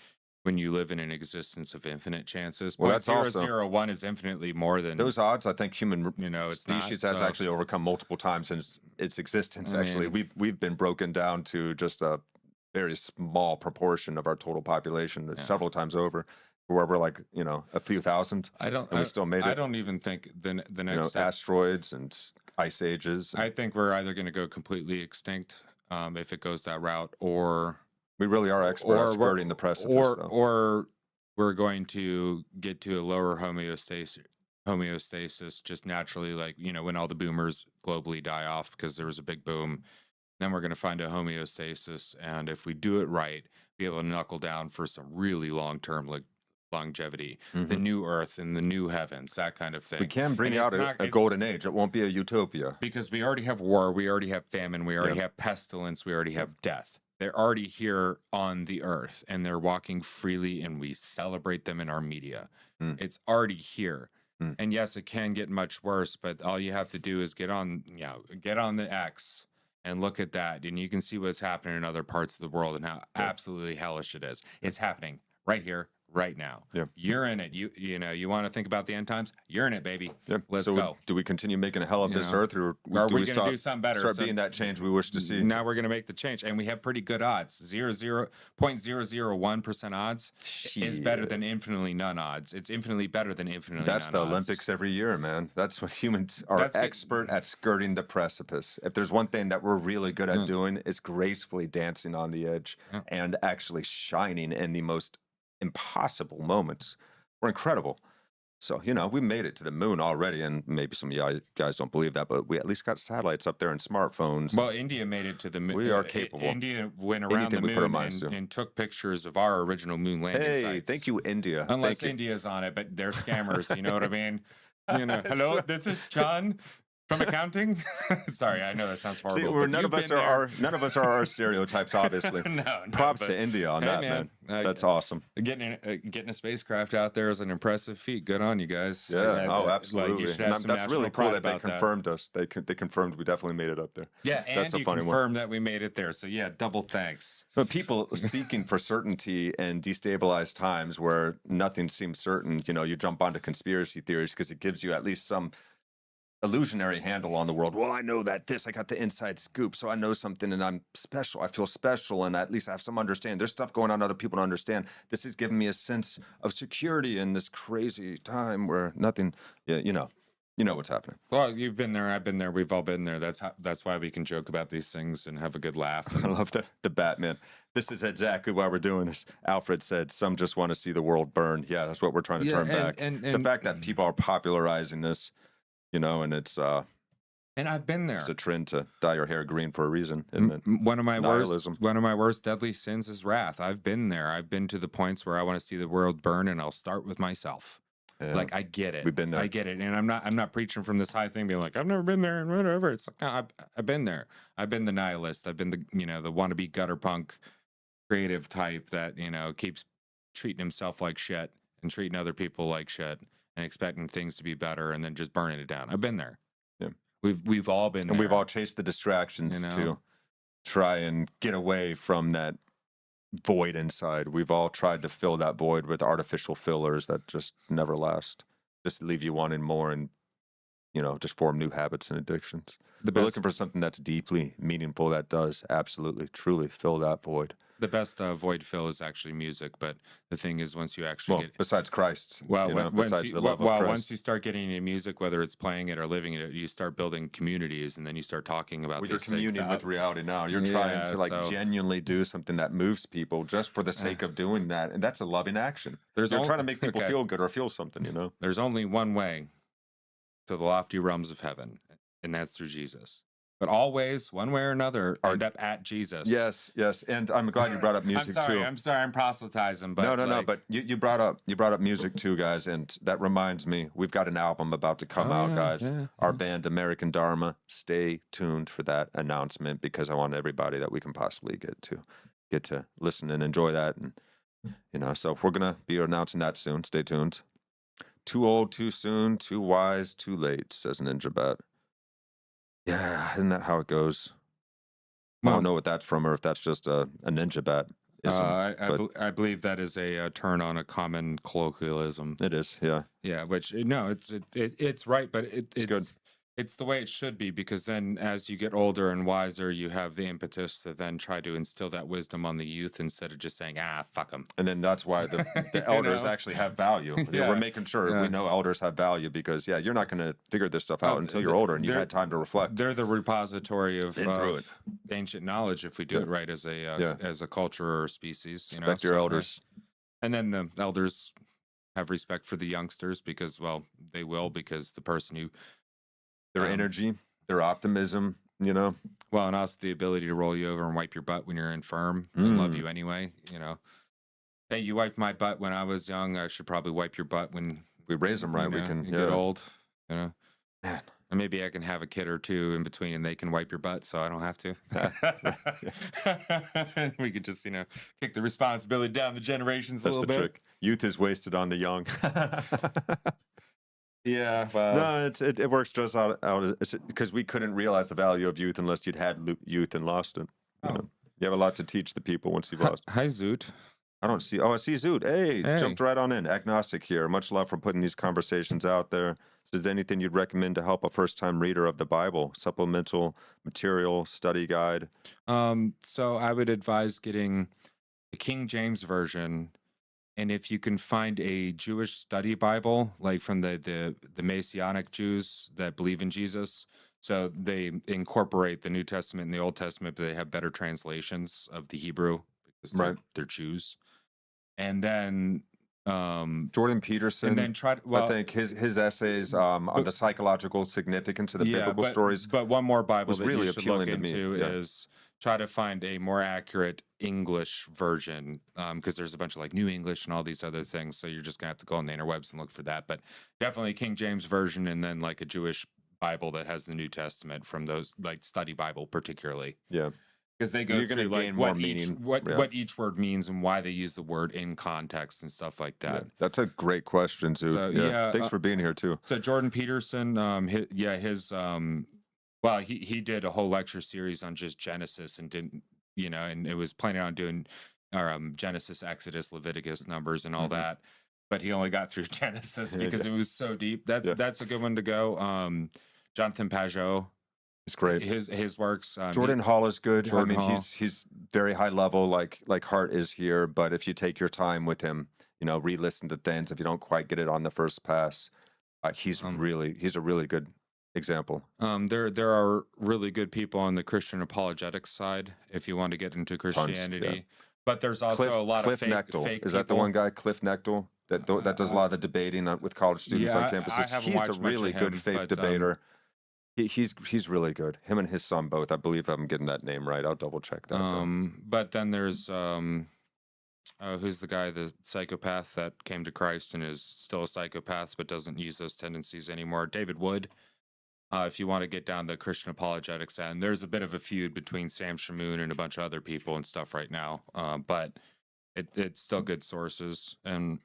Speaker 2: when you live in an existence of infinite chances.
Speaker 1: Well, that's also
Speaker 2: 0.001 is infinitely more than
Speaker 1: those odds. I think human
Speaker 2: it's not,
Speaker 1: species has
Speaker 2: so-
Speaker 1: actually overcome multiple times since its existence.
Speaker 2: I
Speaker 1: Actually,
Speaker 2: mean-
Speaker 1: we've been broken down to just a very small proportion of our total population several times over, where we're like a few thousand. And we still made it.
Speaker 2: I don't even think the next step,
Speaker 1: asteroids and ice ages.
Speaker 2: I think we're either going to go completely extinct if it goes that route, or
Speaker 1: we really are expert at skirting the precipice,
Speaker 2: or we're going to get to a lower homeostasis just naturally, like when all the boomers globally die off because there was a big boom. Then we're going to find a homeostasis, and if we do it right, be able to knuckle down for some really long-term longevity, the new earth and the new heavens, that kind of thing.
Speaker 1: We can bring out a golden age. It won't be a utopia.
Speaker 2: Because we already have war, we already have famine, we already have pestilence, we already have death. They're already here on the earth, and they're walking freely, and we celebrate them in our media. It's already here. And yes, it can get much worse, but all you have to do is get on the X and look at that, and you can see what's happening in other parts of the world and how absolutely hellish it is. It's happening right here, right now. You're in it. You want to think about the end times? You're in it, baby. Let's go.
Speaker 1: Do we continue making a hell of this earth, or
Speaker 2: are we going to do something better?
Speaker 1: Start being that change we wish to see.
Speaker 2: Now we're going to make the change, and we have pretty good odds. 0.001% odds is better than infinitely none odds. It's infinitely better than infinitely none odds.
Speaker 1: That's the Olympics every year, man. That's what humans are expert at skirting the precipice. If there's one thing that we're really good at doing, is gracefully dancing on the edge and actually shining in the most impossible moments. We're incredible. So, we made it to the moon already, and maybe some of you guys don't believe that, but we at least got satellites up there and smartphones.
Speaker 2: Well, India made it to the moon.
Speaker 1: We are capable.
Speaker 2: India went around the moon and took pictures of our original moon landing sites.
Speaker 1: Thank you, India.
Speaker 2: Unless India's on it, but they're scammers, you know what I mean? Hello, this is John from accounting. Sorry, I know that sounds horrible.
Speaker 1: See, none of us are our stereotypes, obviously. Props to India on that, man. That's awesome.
Speaker 2: Getting a spacecraft out there is an impressive feat. Good on you guys.
Speaker 1: Yeah, absolutely. That's really cool that they confirmed us. They confirmed we definitely made it up there.
Speaker 2: Yeah, and
Speaker 1: that's a funny
Speaker 2: confirmed that we made it there. So yeah, double thanks.
Speaker 1: But people seeking for certainty in destabilized times where nothing seems certain, you jump onto conspiracy theories because it gives you at least some illusionary handle on the world. Well, I know I got the inside scoop, so I know something, and I'm special. I feel special, and at least I have some understanding. There's stuff going on other people don't understand. This is giving me a sense of security in this crazy time where nothing, you know what's happening.
Speaker 2: Well, you've been there, I've been there, we've all been there. That's why we can joke about these things and have a good laugh.
Speaker 1: I love the Batman. This is exactly why we're doing this. Alfred said, some just want to see the world burn. Yeah, that's what we're trying to turn back. And the fact that people are popularizing this, and it's
Speaker 2: and I've been there.
Speaker 1: It's a trend to dye your hair green for a reason.
Speaker 2: One of my worst deadly sins is wrath. I've been there. I've been to the points where I want to see the world burn, and I'll start with myself. Yeah. Like, I get it.
Speaker 1: We've been there.
Speaker 2: I get it, and I'm not preaching from this high thing, being like, I've never been there and whatever. It's like, no, I've been there. I've been the nihilist. I've been the the wannabe gutter punk creative type that keeps treating himself like shit and treating other people like shit, and expecting things to be better, and then just burning it down. I've been there.
Speaker 1: Yeah,
Speaker 2: we've all been there.
Speaker 1: And we've all chased the distractions to try and get away from that void inside. We've all tried to fill that void with artificial fillers that just never last. Just leave you wanting more, and just form new habits and addictions. We're looking for something that's deeply meaningful that does absolutely, truly fill that void.
Speaker 2: The best void fill is actually music, but the thing is, once you actually
Speaker 1: besides Christ,
Speaker 2: besides the love of Christ. Once you start getting into music, whether it's playing it or living it, you start building communities, and then you start talking about.
Speaker 1: You're communing with reality now. You're trying to genuinely do something that moves people just for the sake of doing that, and that's a loving action. You're trying to make people feel good or feel something.
Speaker 2: There's only one way to the lofty realms of heaven, and that's through Jesus. But always, one way or another, end up at Jesus.
Speaker 1: Yes, and I'm glad you brought up music too.
Speaker 2: I'm sorry, I'm proselytizing, but
Speaker 1: no. But you brought up music too, guys, and that reminds me, we've got an album about to come out, guys. Our band, American Dharma. Stay tuned for that announcement, because I want everybody that we can possibly get to listen and enjoy that, and so we're gonna be announcing that soon. Stay tuned. Too old, too soon, too wise, too late, says Ninja Bat. Yeah, isn't that how it goes? I don't know what that's from, or if that's just a ninja bat
Speaker 2: I believe that is a turn on a common colloquialism.
Speaker 1: It is, yeah.
Speaker 2: Yeah, which no, it's right, but it's
Speaker 1: good.
Speaker 2: It's the way it should be, because then as you get older and wiser, you have the impetus to then try to instill that wisdom on the youth instead of just saying, fuck them.
Speaker 1: And then that's why the elders actually have value.
Speaker 2: Yeah.
Speaker 1: We're making sure we know elders have value because, you're not going to figure this stuff out until you're older and you've had time to reflect.
Speaker 2: They're the repository of ancient knowledge if we do it right as a culture or species.
Speaker 1: Respect your elders.
Speaker 2: And then the elders have respect for the youngsters because, well, they will, because the person who...
Speaker 1: Their energy, their optimism,
Speaker 2: Well, and also the ability to roll you over and wipe your butt when you're infirm and love you anyway, Hey, you wiped my butt when I was young. I should probably wipe your butt when
Speaker 1: we raise them right. We can
Speaker 2: get old, Man. And maybe I can have a kid or two in between and they can wipe your butt so I don't have to. And we could just, kick the responsibility down the generations a little bit. That's the trick.
Speaker 1: Youth is wasted on the young.
Speaker 2: Yeah, well,
Speaker 1: no, it works just out because we couldn't realize the value of youth unless you'd had youth and lost it. You have a lot to teach the people once you've lost.
Speaker 2: Hi, Zoot.
Speaker 1: I don't see. Oh, I see Zoot. Hey, jumped right on in. Agnostic here. Much love for putting these conversations out there. Is there anything you'd recommend to help a first-time reader of the Bible? Supplemental material, study guide.
Speaker 2: So I would advise getting the King James version. And if you can find a Jewish study Bible, like from the Messianic Jews that believe in Jesus, so they incorporate the New Testament and the Old Testament, but they have better translations of the Hebrew because they're Jews. And then
Speaker 1: Jordan Peterson,
Speaker 2: and then I
Speaker 1: think his essays on the psychological significance of the biblical stories.
Speaker 2: But one more Bible
Speaker 1: was
Speaker 2: that
Speaker 1: really
Speaker 2: you should
Speaker 1: appealing
Speaker 2: look
Speaker 1: to me.
Speaker 2: into is try to find a more accurate English version, because there's a bunch of like New English and all these other things. So you're just gonna have to go on the interwebs and look for that. But definitely a King James version, and then like a Jewish Bible that has the New Testament from those, like study Bible particularly.
Speaker 1: Yeah.
Speaker 2: Because they go through like what each word means and why they use the word in context and stuff like that.
Speaker 1: Yeah, that's a great question, Zoot. So, thanks for being here too.
Speaker 2: So Jordan Peterson, he did a whole lecture series on just Genesis and didn't, and it was planning on doing Genesis, Exodus, Leviticus, Numbers, and all that, but he only got through Genesis because it was so deep. That's a good one to go. Jonathan Pajot.
Speaker 1: He's great.
Speaker 2: His works.
Speaker 1: Jordan Hall is good.
Speaker 2: Jordan Hall.
Speaker 1: He's very high level, like Hart is here. But if you take your time with him, re-listen to things. If you don't quite get it on the first pass, he's a really good example.
Speaker 2: There are really good people on the Christian apologetics side if you want to get into Christianity.
Speaker 1: Tons, yeah.
Speaker 2: But there's also a lot of fake
Speaker 1: Nechtel. Is that the one guy, Cliff Nechtel, that does a lot of the debating with college students on campuses? He's a really good faith debater. He's really good. Him and his son both. I believe I'm getting that name right. I'll double check that.
Speaker 2: But then there's who's the guy, the psychopath that came to Christ and is still a psychopath but doesn't use those tendencies anymore? David Wood. If you want to get down the Christian apologetics end, there's a bit of a feud between Sam Shamoon and a bunch of other people and stuff right now. But it's still good sources, and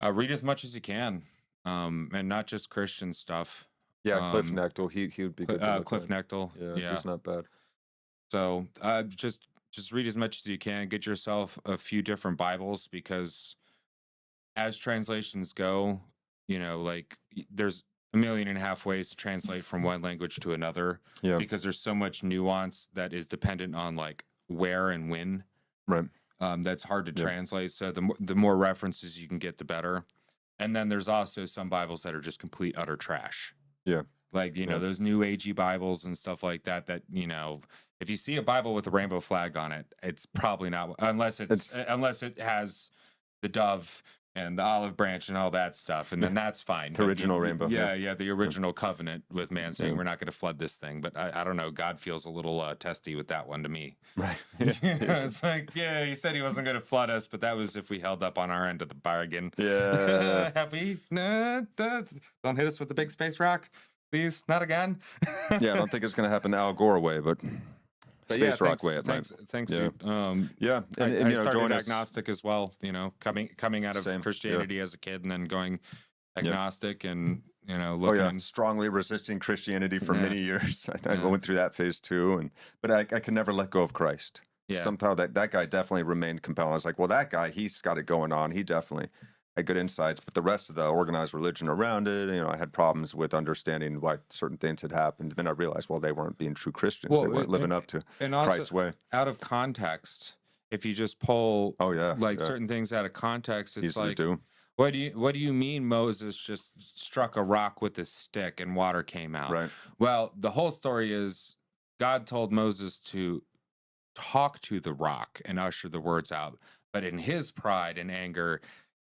Speaker 2: read as much as you can, and not just Christian stuff.
Speaker 1: Yeah, Cliff Nechtel, he would be good.
Speaker 2: Cliff Nechtel, yeah,
Speaker 1: he's not bad.
Speaker 2: So just read as much as you can. Get yourself a few different Bibles, because as translations go, like there's 1.5 million ways to translate from one language to another, because there's so much nuance that is dependent on like where and when.
Speaker 1: Right.
Speaker 2: That's hard to translate. So the more references you can get, the better. And then there's also some Bibles that are just complete utter trash.
Speaker 1: Yeah.
Speaker 2: Like, those new agey Bibles and stuff like that, if you see a Bible with a rainbow flag on it, it's probably not, unless it has the dove and the olive branch and all that stuff, and then that's fine.
Speaker 1: The original rainbow.
Speaker 2: Yeah, the original covenant with man saying we're not going to flood this thing. But I don't know. God feels a little testy with that one to me.
Speaker 1: Right.
Speaker 2: It's like, he said he wasn't going to flood us, but that was if we held up on our end of the bargain.
Speaker 1: Yeah.
Speaker 2: Have we? No, don't hit us with the big space rock, please. Not again.
Speaker 1: Yeah, I don't think it's going to happen the Al Gore way, but Space Rock way at
Speaker 2: thanks,
Speaker 1: yeah.
Speaker 2: And I started agnostic as well. Coming out of Christianity as a kid and then going agnostic and looking.
Speaker 1: Strongly resisting Christianity for many years. I went through that phase too, but I could never let go of Christ.
Speaker 2: Yeah.
Speaker 1: somehow that guy definitely remained compelling. I was like, well, that guy, he's got it going on. He definitely had good insights, but the rest of the organized religion around it, I had problems with understanding why certain things had happened. Then I realized, well, they weren't being true Christians.
Speaker 2: Well,
Speaker 1: they weren't living up to
Speaker 2: and also,
Speaker 1: Christ's way.
Speaker 2: out of context, if you just pull certain things out of context, it's
Speaker 1: Easily
Speaker 2: like,
Speaker 1: do.
Speaker 2: what do you mean Moses just struck a rock with a stick and water came out?
Speaker 1: Right.
Speaker 2: Well, the whole story is God told Moses to talk to the rock and usher the words out, but in his pride and anger,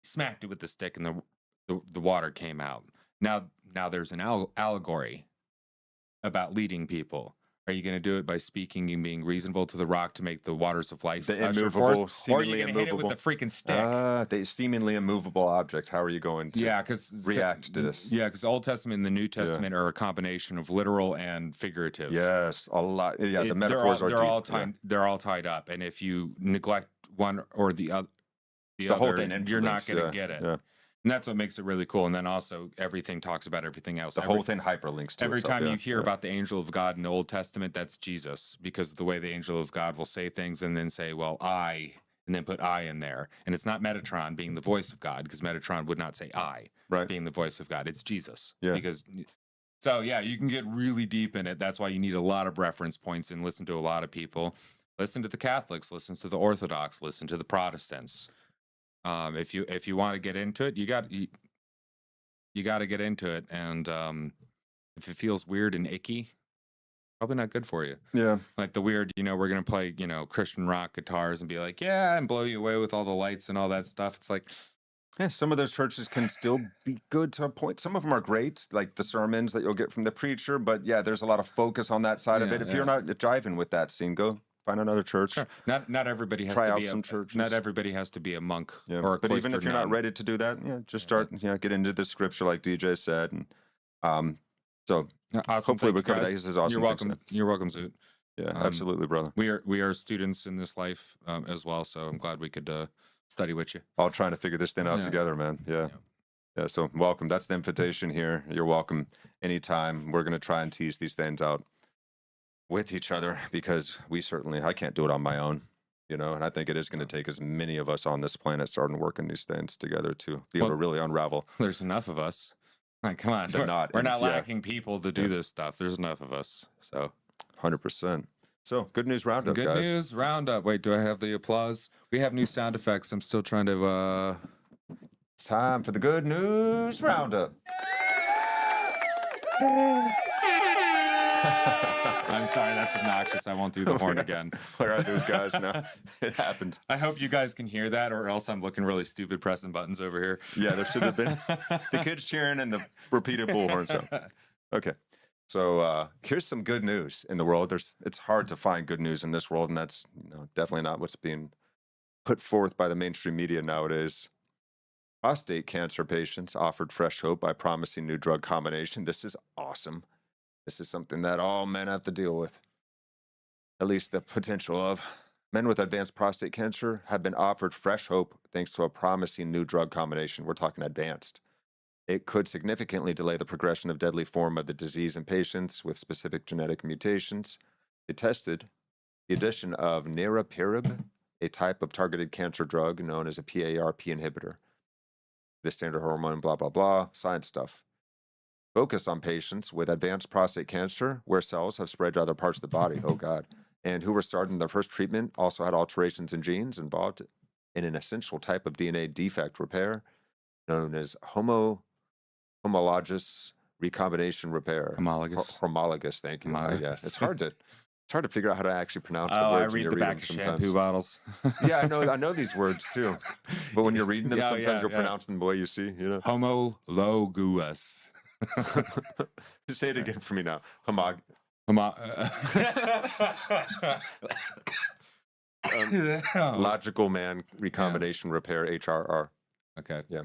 Speaker 2: he smacked it with the stick and the water came out. Now there's an allegory about leading people. Are you going to do it by speaking and being reasonable to the rock to make the waters of life
Speaker 1: The
Speaker 2: usher
Speaker 1: immovable,
Speaker 2: forth? Or are you
Speaker 1: seemingly
Speaker 2: going to hit it with
Speaker 1: immovable.
Speaker 2: the freaking stick?
Speaker 1: The seemingly immovable object. How are you going to react to this?
Speaker 2: Yeah, because Old Testament and the New Testament are a combination of literal and figurative.
Speaker 1: Yes, a lot. Yeah, the metaphors are deep.
Speaker 2: They're all tied up, and if you neglect one or the other,
Speaker 1: whole thing
Speaker 2: you're not
Speaker 1: interlinks,
Speaker 2: going to get it.
Speaker 1: Yeah.
Speaker 2: And that's what makes it really cool. And then also everything talks about everything else.
Speaker 1: The whole thing hyperlinks to
Speaker 2: every
Speaker 1: itself,
Speaker 2: time you hear about the angel of God in the Old Testament, that's Jesus, because of the way the angel of God will say things and then say, well, I, and then put I in there. And it's not Metatron being the voice of God, because Metatron would not say I being the voice of God. It's Jesus.
Speaker 1: Yeah.
Speaker 2: So yeah, you can get really deep in it. That's why you need a lot of reference points and listen to a lot of people. Listen to the Catholics, listen to the Orthodox, listen to the Protestants. If you want to get into it, you got to get into it, and if it feels weird and icky, probably not good for you.
Speaker 1: Yeah,
Speaker 2: like the weird, we're gonna play, Christian rock guitars and be like, yeah, and blow you away with all the lights and all that stuff. It's like,
Speaker 1: yeah, some of those churches can still be good to a point. Some of them are great, like the sermons that you'll get from the preacher. But yeah, there's a lot of focus on that side of it. If you're not jiving with that scene, go find another church.
Speaker 2: Sure. Not everybody has
Speaker 1: Try
Speaker 2: to
Speaker 1: out
Speaker 2: be
Speaker 1: some churches.
Speaker 2: Not everybody has to be a monk or a
Speaker 1: But
Speaker 2: cloistered
Speaker 1: even if you're not
Speaker 2: nun.
Speaker 1: ready to do that, just start. Get into the scripture like DJ said, and so
Speaker 2: awesome.
Speaker 1: hopefully we cover
Speaker 2: guys.
Speaker 1: that. He says awesome.
Speaker 2: You're welcome. You're welcome, Zoot.
Speaker 1: Yeah, absolutely, brother.
Speaker 2: We are students in this life as well, so I'm glad we could study with you.
Speaker 1: All trying to figure this thing out together, man. Yeah. So welcome. That's the invitation here. You're welcome anytime. We're going to try and tease these things out with each other, because I can't do it on my own, and I think it is going to take as many of us on this planet starting working these things together to be able to really unravel.
Speaker 2: There's enough of us. Like, come on, we're not lacking people to do this stuff. There's enough of us. So
Speaker 1: 100%. So good news roundup, guys.
Speaker 2: Good news roundup. Wait, do I have the applause? We have new sound effects. I'm still trying to
Speaker 1: It's time for the good news roundup.
Speaker 2: I'm sorry, that's obnoxious. I won't do the horn again.
Speaker 1: Where are those guys now? It happened.
Speaker 2: I hope you guys can hear that, or else I'm looking really stupid pressing buttons over here.
Speaker 1: Yeah, there should have been the kids cheering and the repeated bullhorn sound. Okay. So here's some good news in the world. It's hard to find good news in this world, and that's definitely not what's being put forth by the mainstream media nowadays. Prostate cancer patients offered fresh hope by promising new drug combination. This is awesome. This is something that all men have to deal with, at least the potential of. Men with advanced prostate cancer have been offered fresh hope thanks to a promising new drug combination. We're talking advanced. It could significantly delay the progression of deadly form of the disease in patients with specific genetic mutations. They tested the addition of niraparib, a type of targeted cancer drug known as a PARP inhibitor. The standard hormone, blah, blah, blah, science stuff. Focused on patients with advanced prostate cancer where cells have spread to other parts of the body, oh God, and who were starting their first treatment also had alterations in genes involved in an essential type of DNA defect repair known as homologous recombination repair. Homologous, thank you. Yeah, it's hard to figure out how to actually pronounce the words.
Speaker 2: I read the back of shampoo bottles.
Speaker 1: Yeah, I know these words too. But when you're reading them, sometimes you're pronouncing them the way you see,
Speaker 2: Homologous.
Speaker 1: Say it again for me now. Logical man recombination repair, HRR.
Speaker 2: Okay.
Speaker 1: Yeah.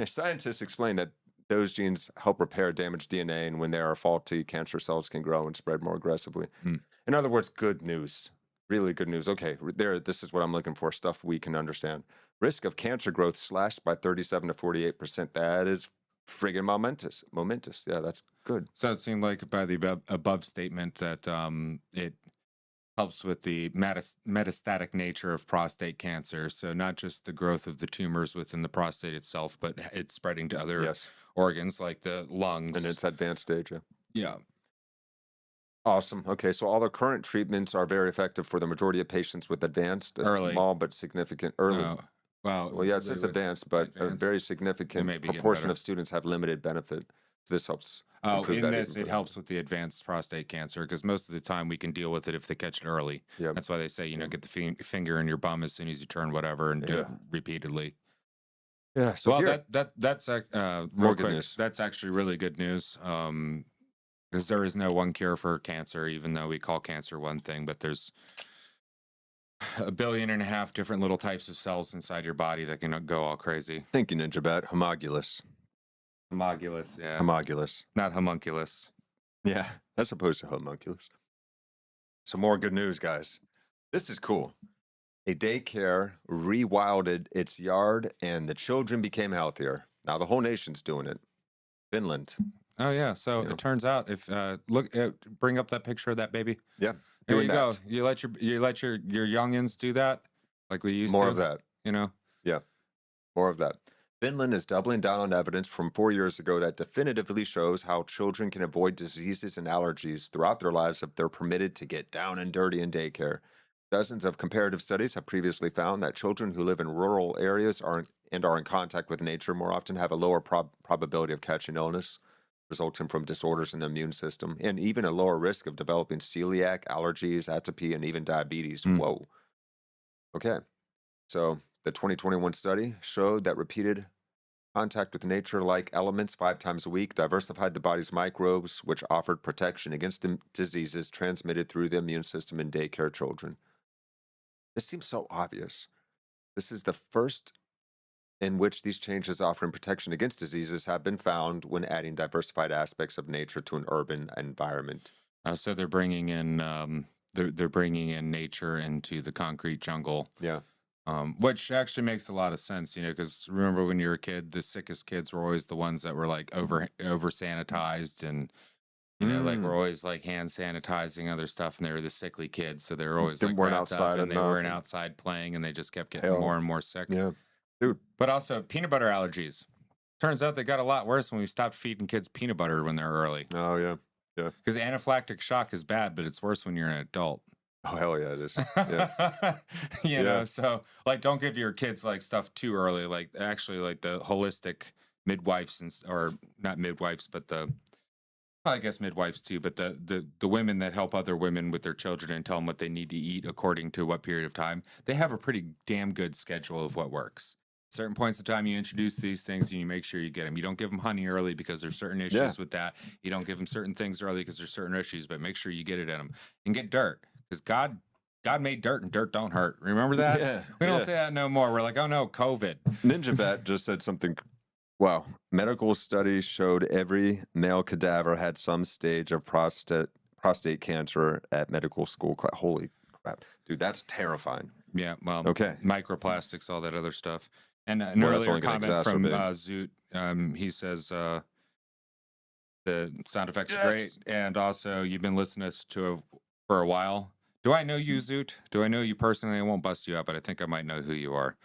Speaker 1: Scientists explain that those genes help repair damaged DNA, and when they are faulty, cancer cells can grow and spread more aggressively. In other words, good news. Really good news. Okay, this is what I'm looking for, stuff we can understand. Risk of cancer growth slashed by 37 to 48%. That is friggin' momentous. Yeah, that's good.
Speaker 2: So it seemed like by the above statement that helps with the metastatic nature of prostate cancer. So not just the growth of the tumors within the prostate itself, but it's spreading to other
Speaker 1: Yes.
Speaker 2: organs like the lungs.
Speaker 1: And it's advanced stage. Yeah.
Speaker 2: Yeah.
Speaker 1: Awesome. Okay, so all the current treatments are very effective for the majority of patients with advanced, a
Speaker 2: Early.
Speaker 1: small but significant early.
Speaker 2: Oh, well,
Speaker 1: Well, yeah, it's just
Speaker 2: with
Speaker 1: advanced, but a
Speaker 2: advanced,
Speaker 1: very
Speaker 2: may
Speaker 1: significant
Speaker 2: be getting
Speaker 1: proportion
Speaker 2: better.
Speaker 1: of students have limited benefit. So this helps.
Speaker 2: Oh,
Speaker 1: improve
Speaker 2: in
Speaker 1: that
Speaker 2: this,
Speaker 1: even
Speaker 2: it
Speaker 1: further.
Speaker 2: helps with the advanced prostate cancer because most of the time we can deal with it if they catch it early.
Speaker 1: Yeah.
Speaker 2: That's why they say, get the finger in your bum as soon as you turn whatever and do it repeatedly.
Speaker 1: Yeah. So
Speaker 2: Well,
Speaker 1: here,
Speaker 2: that's
Speaker 1: More
Speaker 2: real
Speaker 1: good
Speaker 2: quick.
Speaker 1: news.
Speaker 2: That's actually really good news. Because there is no one cure for cancer, even though we call cancer one thing, but there's 1.5 billion different little types of cells inside your body that can go all crazy.
Speaker 1: thank you, Ninja Bat. Homologous.
Speaker 2: Homologous, yeah,
Speaker 1: Homologous.
Speaker 2: not homunculus.
Speaker 1: Yeah, as opposed to homunculus. So more good news, guys. This is cool. A daycare rewilded its yard, and the children became healthier. Now the whole nation's doing it. Finland.
Speaker 2: Oh yeah, so
Speaker 1: Yeah.
Speaker 2: it turns out if bring up that picture of that baby.
Speaker 1: Yeah,
Speaker 2: There
Speaker 1: doing
Speaker 2: you go.
Speaker 1: that.
Speaker 2: You let your youngins do that, like we used
Speaker 1: More
Speaker 2: to.
Speaker 1: of that. More of that. Finland is doubling down on evidence from 4 years ago that definitively shows how children can avoid diseases and allergies throughout their lives if they're permitted to get down and dirty in daycare. Dozens of comparative studies have previously found that children who live in rural areas are in contact with nature more often have a lower probability of catching illness resulting from disorders in the immune system, and even a lower risk of developing celiac, allergies, atopy, and even diabetes. Whoa. Okay. So the 2021 study showed that repeated contact with nature-like elements 5 times a week diversified the body's microbes, which offered protection against diseases transmitted through the immune system in daycare children. This seems so obvious. This is the first in which these changes offering protection against diseases have been found when adding diversified aspects of nature to an urban environment.
Speaker 2: So they're bringing in they're bringing in nature into the concrete jungle.
Speaker 1: Yeah.
Speaker 2: Which actually makes a lot of sense, because remember when you were a kid, the sickest kids were always the ones that were like over sanitized, and like we're always like hand sanitizing other stuff, and they were the sickly kids, so they were always
Speaker 1: They
Speaker 2: like
Speaker 1: weren't
Speaker 2: wrapped up,
Speaker 1: outside
Speaker 2: and they
Speaker 1: enough,
Speaker 2: weren't
Speaker 1: and-
Speaker 2: outside playing, and they just kept getting
Speaker 1: Hell.
Speaker 2: more and more sick.
Speaker 1: Yeah. Dude.
Speaker 2: But also peanut butter allergies. Turns out they got a lot worse when we stopped feeding kids peanut butter when they're early.
Speaker 1: Oh, yeah.
Speaker 2: Because anaphylactic shock is bad, but it's worse when you're an adult.
Speaker 1: Oh, hell yeah, it is. Yeah.
Speaker 2: You know, so like don't give your kids like stuff too early. Like actually like the holistic midwives or not midwives, but I guess midwives too, but the women that help other women with their children and tell them what they need to eat according to what period of time, they have a pretty damn good schedule of what works. Certain points of time you introduce these things and you make sure you get them. You don't give them honey early because there's certain issues with that. You don't give them certain things early because there's certain issues, but make sure you get it in them. And get dirt, because God made dirt and dirt don't hurt. Remember that?
Speaker 1: Yeah.
Speaker 2: We don't say that no more. We're like, oh no, COVID.
Speaker 1: Ninja Bat just said something. Wow. Medical studies showed every male cadaver had some stage of prostate cancer at medical school. Holy crap. Dude, that's terrifying.
Speaker 2: Yeah, well,
Speaker 1: Okay.
Speaker 2: microplastics, all that other stuff. And an
Speaker 1: Well, that's
Speaker 2: earlier
Speaker 1: only gonna
Speaker 2: comment from
Speaker 1: exacerbate.
Speaker 2: Zoot, he says the sound effects are great, and also you've been listening to for a while. Do I know you, Zoot? Do I know you personally? I won't bust you up, but I think I might know who you are,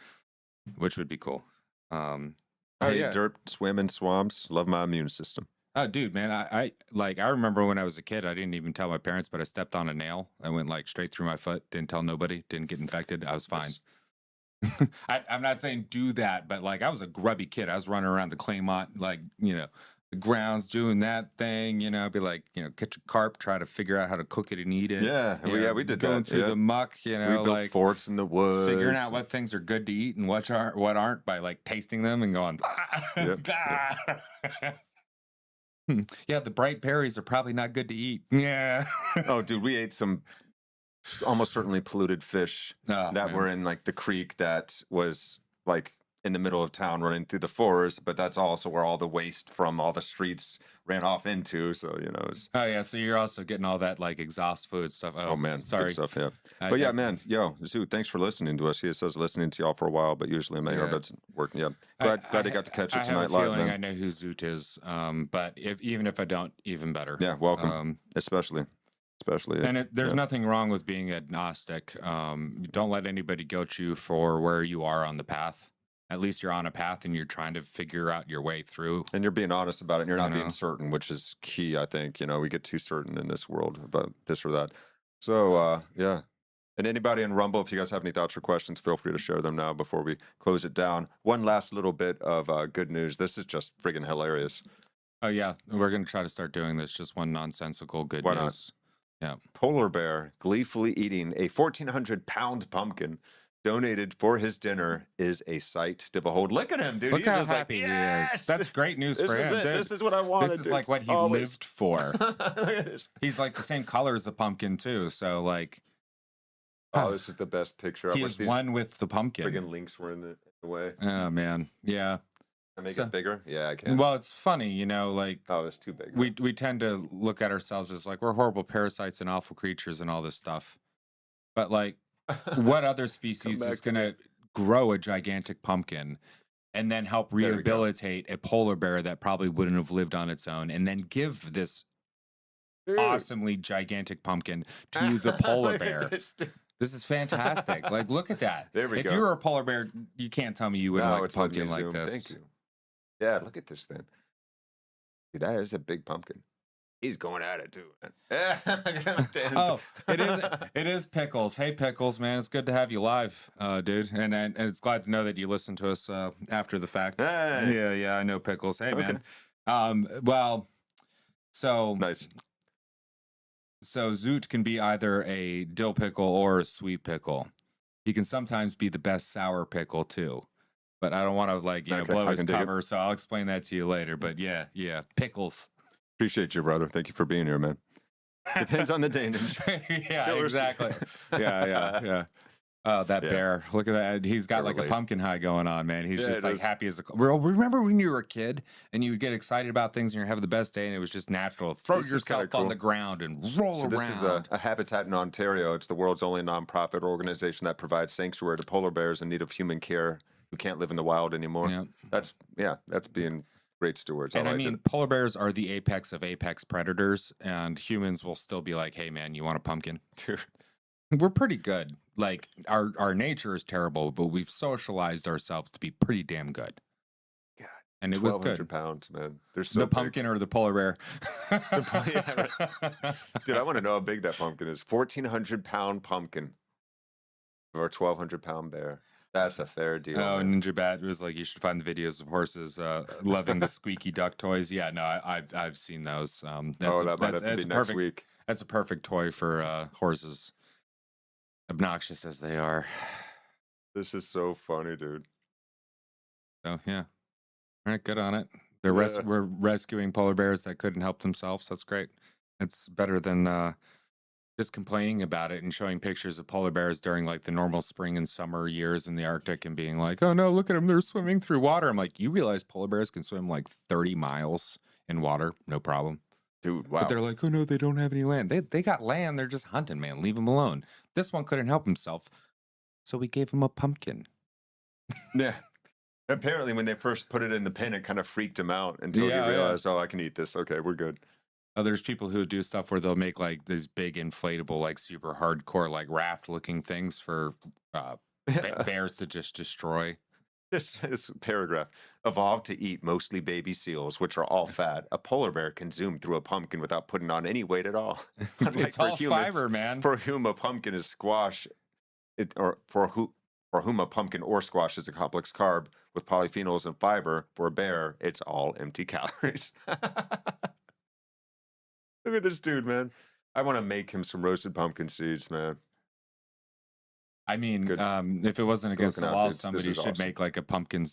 Speaker 2: which would be cool.
Speaker 1: I eat dirt, swim in swamps, love my immune system.
Speaker 2: Oh, dude, man, I remember when I was a kid, I didn't even tell my parents, but I stepped on a nail. I went like straight through my foot, didn't tell nobody, didn't get infected. I was fine.
Speaker 1: Yes.
Speaker 2: I'm not saying do that, but like I was a grubby kid. I was running around the Claymont, like, the grounds doing that thing, be like, catch a carp, try to figure out how to cook it and eat it.
Speaker 1: Yeah, we did
Speaker 2: going
Speaker 1: that.
Speaker 2: through the muck,
Speaker 1: We built
Speaker 2: like
Speaker 1: forts in the woods.
Speaker 2: figuring out what things are good to eat and what aren't by like tasting them and going,
Speaker 1: Yep.
Speaker 2: yeah, the bright berries are probably not good to eat. Yeah.
Speaker 1: Oh, dude, we ate some almost certainly polluted fish that were in like the creek that was like in the middle of town running through the forest, but that's also where all the waste from all the streets ran off into. So, it was.
Speaker 2: Oh, yeah. So you're also getting all that like exhaust fluid stuff.
Speaker 1: Oh man,
Speaker 2: sorry.
Speaker 1: good stuff, yeah. But yeah, man, Zoo, thanks for listening to us. He says listening to y'all for a while, but usually my earbuds working. Yeah, glad I got to catch it tonight
Speaker 2: I have a
Speaker 1: live,
Speaker 2: feeling
Speaker 1: man.
Speaker 2: I know who Zoot is, but even if I don't, even better.
Speaker 1: Yeah, welcome, especially. especially.
Speaker 2: And there's nothing wrong with being agnostic. Don't let anybody guilt you for where you are on the path. At least you're on a path and you're trying to figure out your way through.
Speaker 1: And you're being honest about it. And you're not being certain, which is key, I think. You know, we get too certain in this world about this or that. So, yeah. And anybody in Rumble, if you guys have any thoughts or questions, feel free to share them now before we close it down. One last little bit of good news. This is just friggin' hilarious.
Speaker 2: Oh, yeah. We're going to try to start doing this. Just one nonsensical good news. Yeah.
Speaker 1: Polar bear gleefully eating a 1,400-pound pumpkin donated for his dinner is a sight to behold. Look at him, dude.
Speaker 2: Look
Speaker 1: He's
Speaker 2: how
Speaker 1: just
Speaker 2: happy
Speaker 1: like,
Speaker 2: he
Speaker 1: yes!
Speaker 2: is. That's great news
Speaker 1: This
Speaker 2: for
Speaker 1: is
Speaker 2: him.
Speaker 1: it.
Speaker 2: Dude.
Speaker 1: This is what I wanted.
Speaker 2: This is like what he lived for.
Speaker 1: Look at this.
Speaker 2: He's like the same color as the pumpkin, too. So, like...
Speaker 1: Oh, this is the best picture.
Speaker 2: He is one with the pumpkin.
Speaker 1: Friggin' links were in the way.
Speaker 2: Oh, man. Yeah.
Speaker 1: Can I make it bigger? Yeah, I can.
Speaker 2: Well, it's funny, you know, like...
Speaker 1: Oh, it's too big.
Speaker 2: We tend to look at ourselves as like, we're horrible parasites and awful creatures and all this stuff. But, like, what other species is going to grow a gigantic pumpkin and then help rehabilitate a polar bear that probably wouldn't have lived on its own and then give this awesomely gigantic pumpkin to the polar bear? This is fantastic. Like, look at that.
Speaker 1: There we
Speaker 2: if
Speaker 1: go.
Speaker 2: you were a polar bear, you can't tell me you wouldn't like a pumpkin like
Speaker 1: zoom.
Speaker 2: this.
Speaker 1: Thank you. Yeah, look at this thing. Dude, that is a big pumpkin. He's going at it too, man.
Speaker 2: Oh, it is Pickles. Hey, Pickles, man, it's good to have you live, dude. And it's glad to know that you listen to us after the fact.
Speaker 1: Hey.
Speaker 2: Yeah, I know Pickles. Hey, man. Well, so
Speaker 1: nice.
Speaker 2: So Zoot can be either a dill pickle or a sweet pickle. He can sometimes be the best sour pickle too. But I don't want to blow his cover, so I'll explain that to you later. But yeah, Pickles.
Speaker 1: Appreciate you, brother. Thank you for being here, man. Depends on the Danish.
Speaker 2: Yeah, exactly. Yeah. Oh, that bear. Look at that. He's got like a pumpkin high going on, man. He's just like happy as a... Remember when you were a kid and you would get excited about things and you're having the best day and it was just natural. Throw yourself on the ground and roll around.
Speaker 1: This is a habitat in Ontario. It's the world's only nonprofit organization that provides sanctuary to polar bears in need of human care who can't live in the wild anymore. Yeah. That's being... great stewards.
Speaker 2: And I mean, polar bears are the apex of apex predators, and humans will still be like, hey, man, you want a pumpkin?
Speaker 1: Dude.
Speaker 2: We're pretty good. Like, our nature is terrible, but we've socialized ourselves to be pretty damn good.
Speaker 1: God.
Speaker 2: And it was good.
Speaker 1: 1,200 pounds, man. They're so
Speaker 2: the pumpkin or the polar bear?
Speaker 1: Dude, I want to know how big that pumpkin is. 1,400-pound pumpkin for a 1,200-pound bear. That's a fair deal.
Speaker 2: Oh, man. Ninja Bat was like, you should find the videos of horses loving the squeaky duck toys. Yeah, no, I've seen those.
Speaker 1: That might have to be next week.
Speaker 2: That's a perfect toy for horses, obnoxious as they are.
Speaker 1: This is so funny, dude.
Speaker 2: So yeah, all right, good on it. We're rescuing polar bears that couldn't help themselves. That's great. It's better than just complaining about it and showing pictures of polar bears during like the normal spring and summer years in the Arctic and being like, oh no, look at them, they're swimming through water. I'm like, you realize polar bears can swim like 30 miles in water, no problem.
Speaker 1: Dude, wow.
Speaker 2: But they're like, oh no, they don't have any land. They got land, they're just hunting, man. Leave them alone. This one couldn't help himself, so we gave him a pumpkin.
Speaker 1: Yeah. Apparently when they first put it in the pen, it kind of freaked him out until he realized, oh, I can eat this. Okay, we're good.
Speaker 2: Oh, there's people who do stuff where they'll make like these big inflatable, like super hardcore, like raft looking things for bears to just destroy.
Speaker 1: This paragraph, evolved to eat mostly baby seals, which are all fat. A polar bear can zoom through a pumpkin without putting on any weight at all.
Speaker 2: It's all fiber, man.
Speaker 1: For whom a pumpkin is squash, for whom a pumpkin or squash is a complex carb with polyphenols and fiber, for a bear, it's all empty calories. Look at this dude, man. I want to make him some roasted pumpkin seeds, man.
Speaker 2: I mean, if it wasn't against the law, somebody should
Speaker 1: awesome.
Speaker 2: make like a pumpkin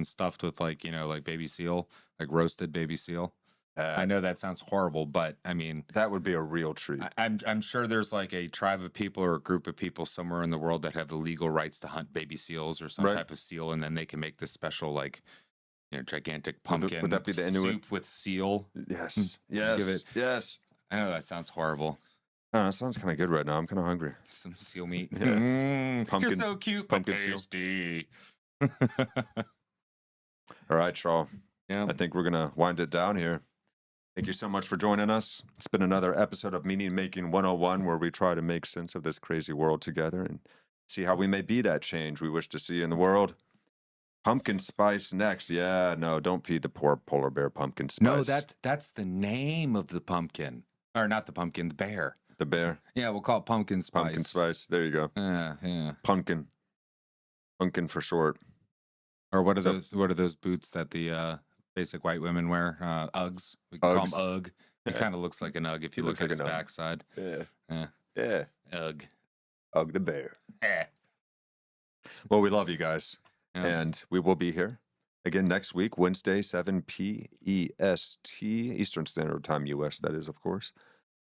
Speaker 2: stuffed with like, like baby seal, like roasted baby seal. I know that sounds horrible, but I mean,
Speaker 1: that would be a real treat.
Speaker 2: I'm sure there's like a tribe of people or a group of people somewhere in the world that have the legal rights to hunt baby seals or some type of seal, and then they can make this special like, gigantic pumpkin
Speaker 1: would that be the
Speaker 2: soup with seal.
Speaker 1: Yes.
Speaker 2: Yes. I know that sounds horrible.
Speaker 1: That sounds kind of good right now. I'm kind of hungry.
Speaker 2: Some seal meat.
Speaker 1: Yeah.
Speaker 2: You're so cute,
Speaker 1: pumpkin
Speaker 2: tasty.
Speaker 1: All right, Charles.
Speaker 2: Yeah.
Speaker 1: I think we're going to wind it down here. Thank you so much for joining us. It's been another episode of Meaning Making 101, where we try to make sense of this crazy world together and see how we may be that change we wish to see in the world. Pumpkin spice next. Yeah, no, don't feed the poor polar bear pumpkin spice.
Speaker 2: No, that's the name of the pumpkin. Or not the pumpkin, the bear.
Speaker 1: The bear.
Speaker 2: Yeah, we'll call it pumpkin spice.
Speaker 1: Pumpkin spice. There you go.
Speaker 2: Yeah.
Speaker 1: Pumpkin. Pumpkin for short.
Speaker 2: Or what are those boots that the basic white women wear? Uggs. We can call them Ugg. He kind of looks like an Ugg if you look at his backside.
Speaker 1: Yeah.
Speaker 2: Ugg.
Speaker 1: Ugg the bear. Well, we love you guys.
Speaker 2: Yeah.
Speaker 1: And we will be here again next week, Wednesday, 7 p.e.s.t. Eastern Standard Time, U.S., that is, of course.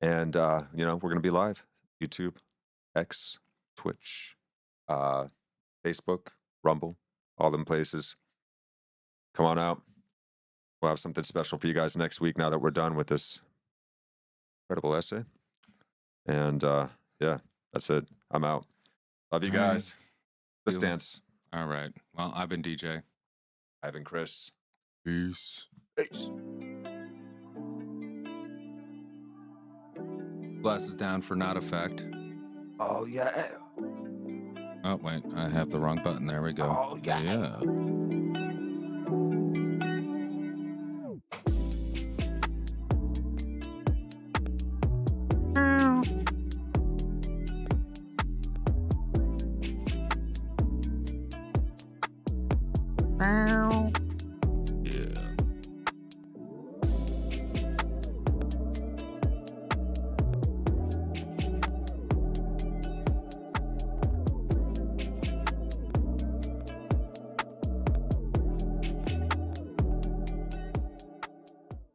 Speaker 1: And, we're going to be live. YouTube, X, Twitch, Facebook, Rumble, all them places. Come on out. We'll have something special for you guys next week now that we're done with this incredible essay. And, that's it. I'm out. Love you guys. Let's dance.
Speaker 2: All right. Well, I've been DJ.
Speaker 1: I've been Chris.
Speaker 2: Peace.
Speaker 1: Peace.
Speaker 2: Glasses down for not effect.
Speaker 1: Oh, yeah.
Speaker 2: Oh, wait. I have the wrong button. There we go.
Speaker 1: Oh, yeah.
Speaker 4: Meow.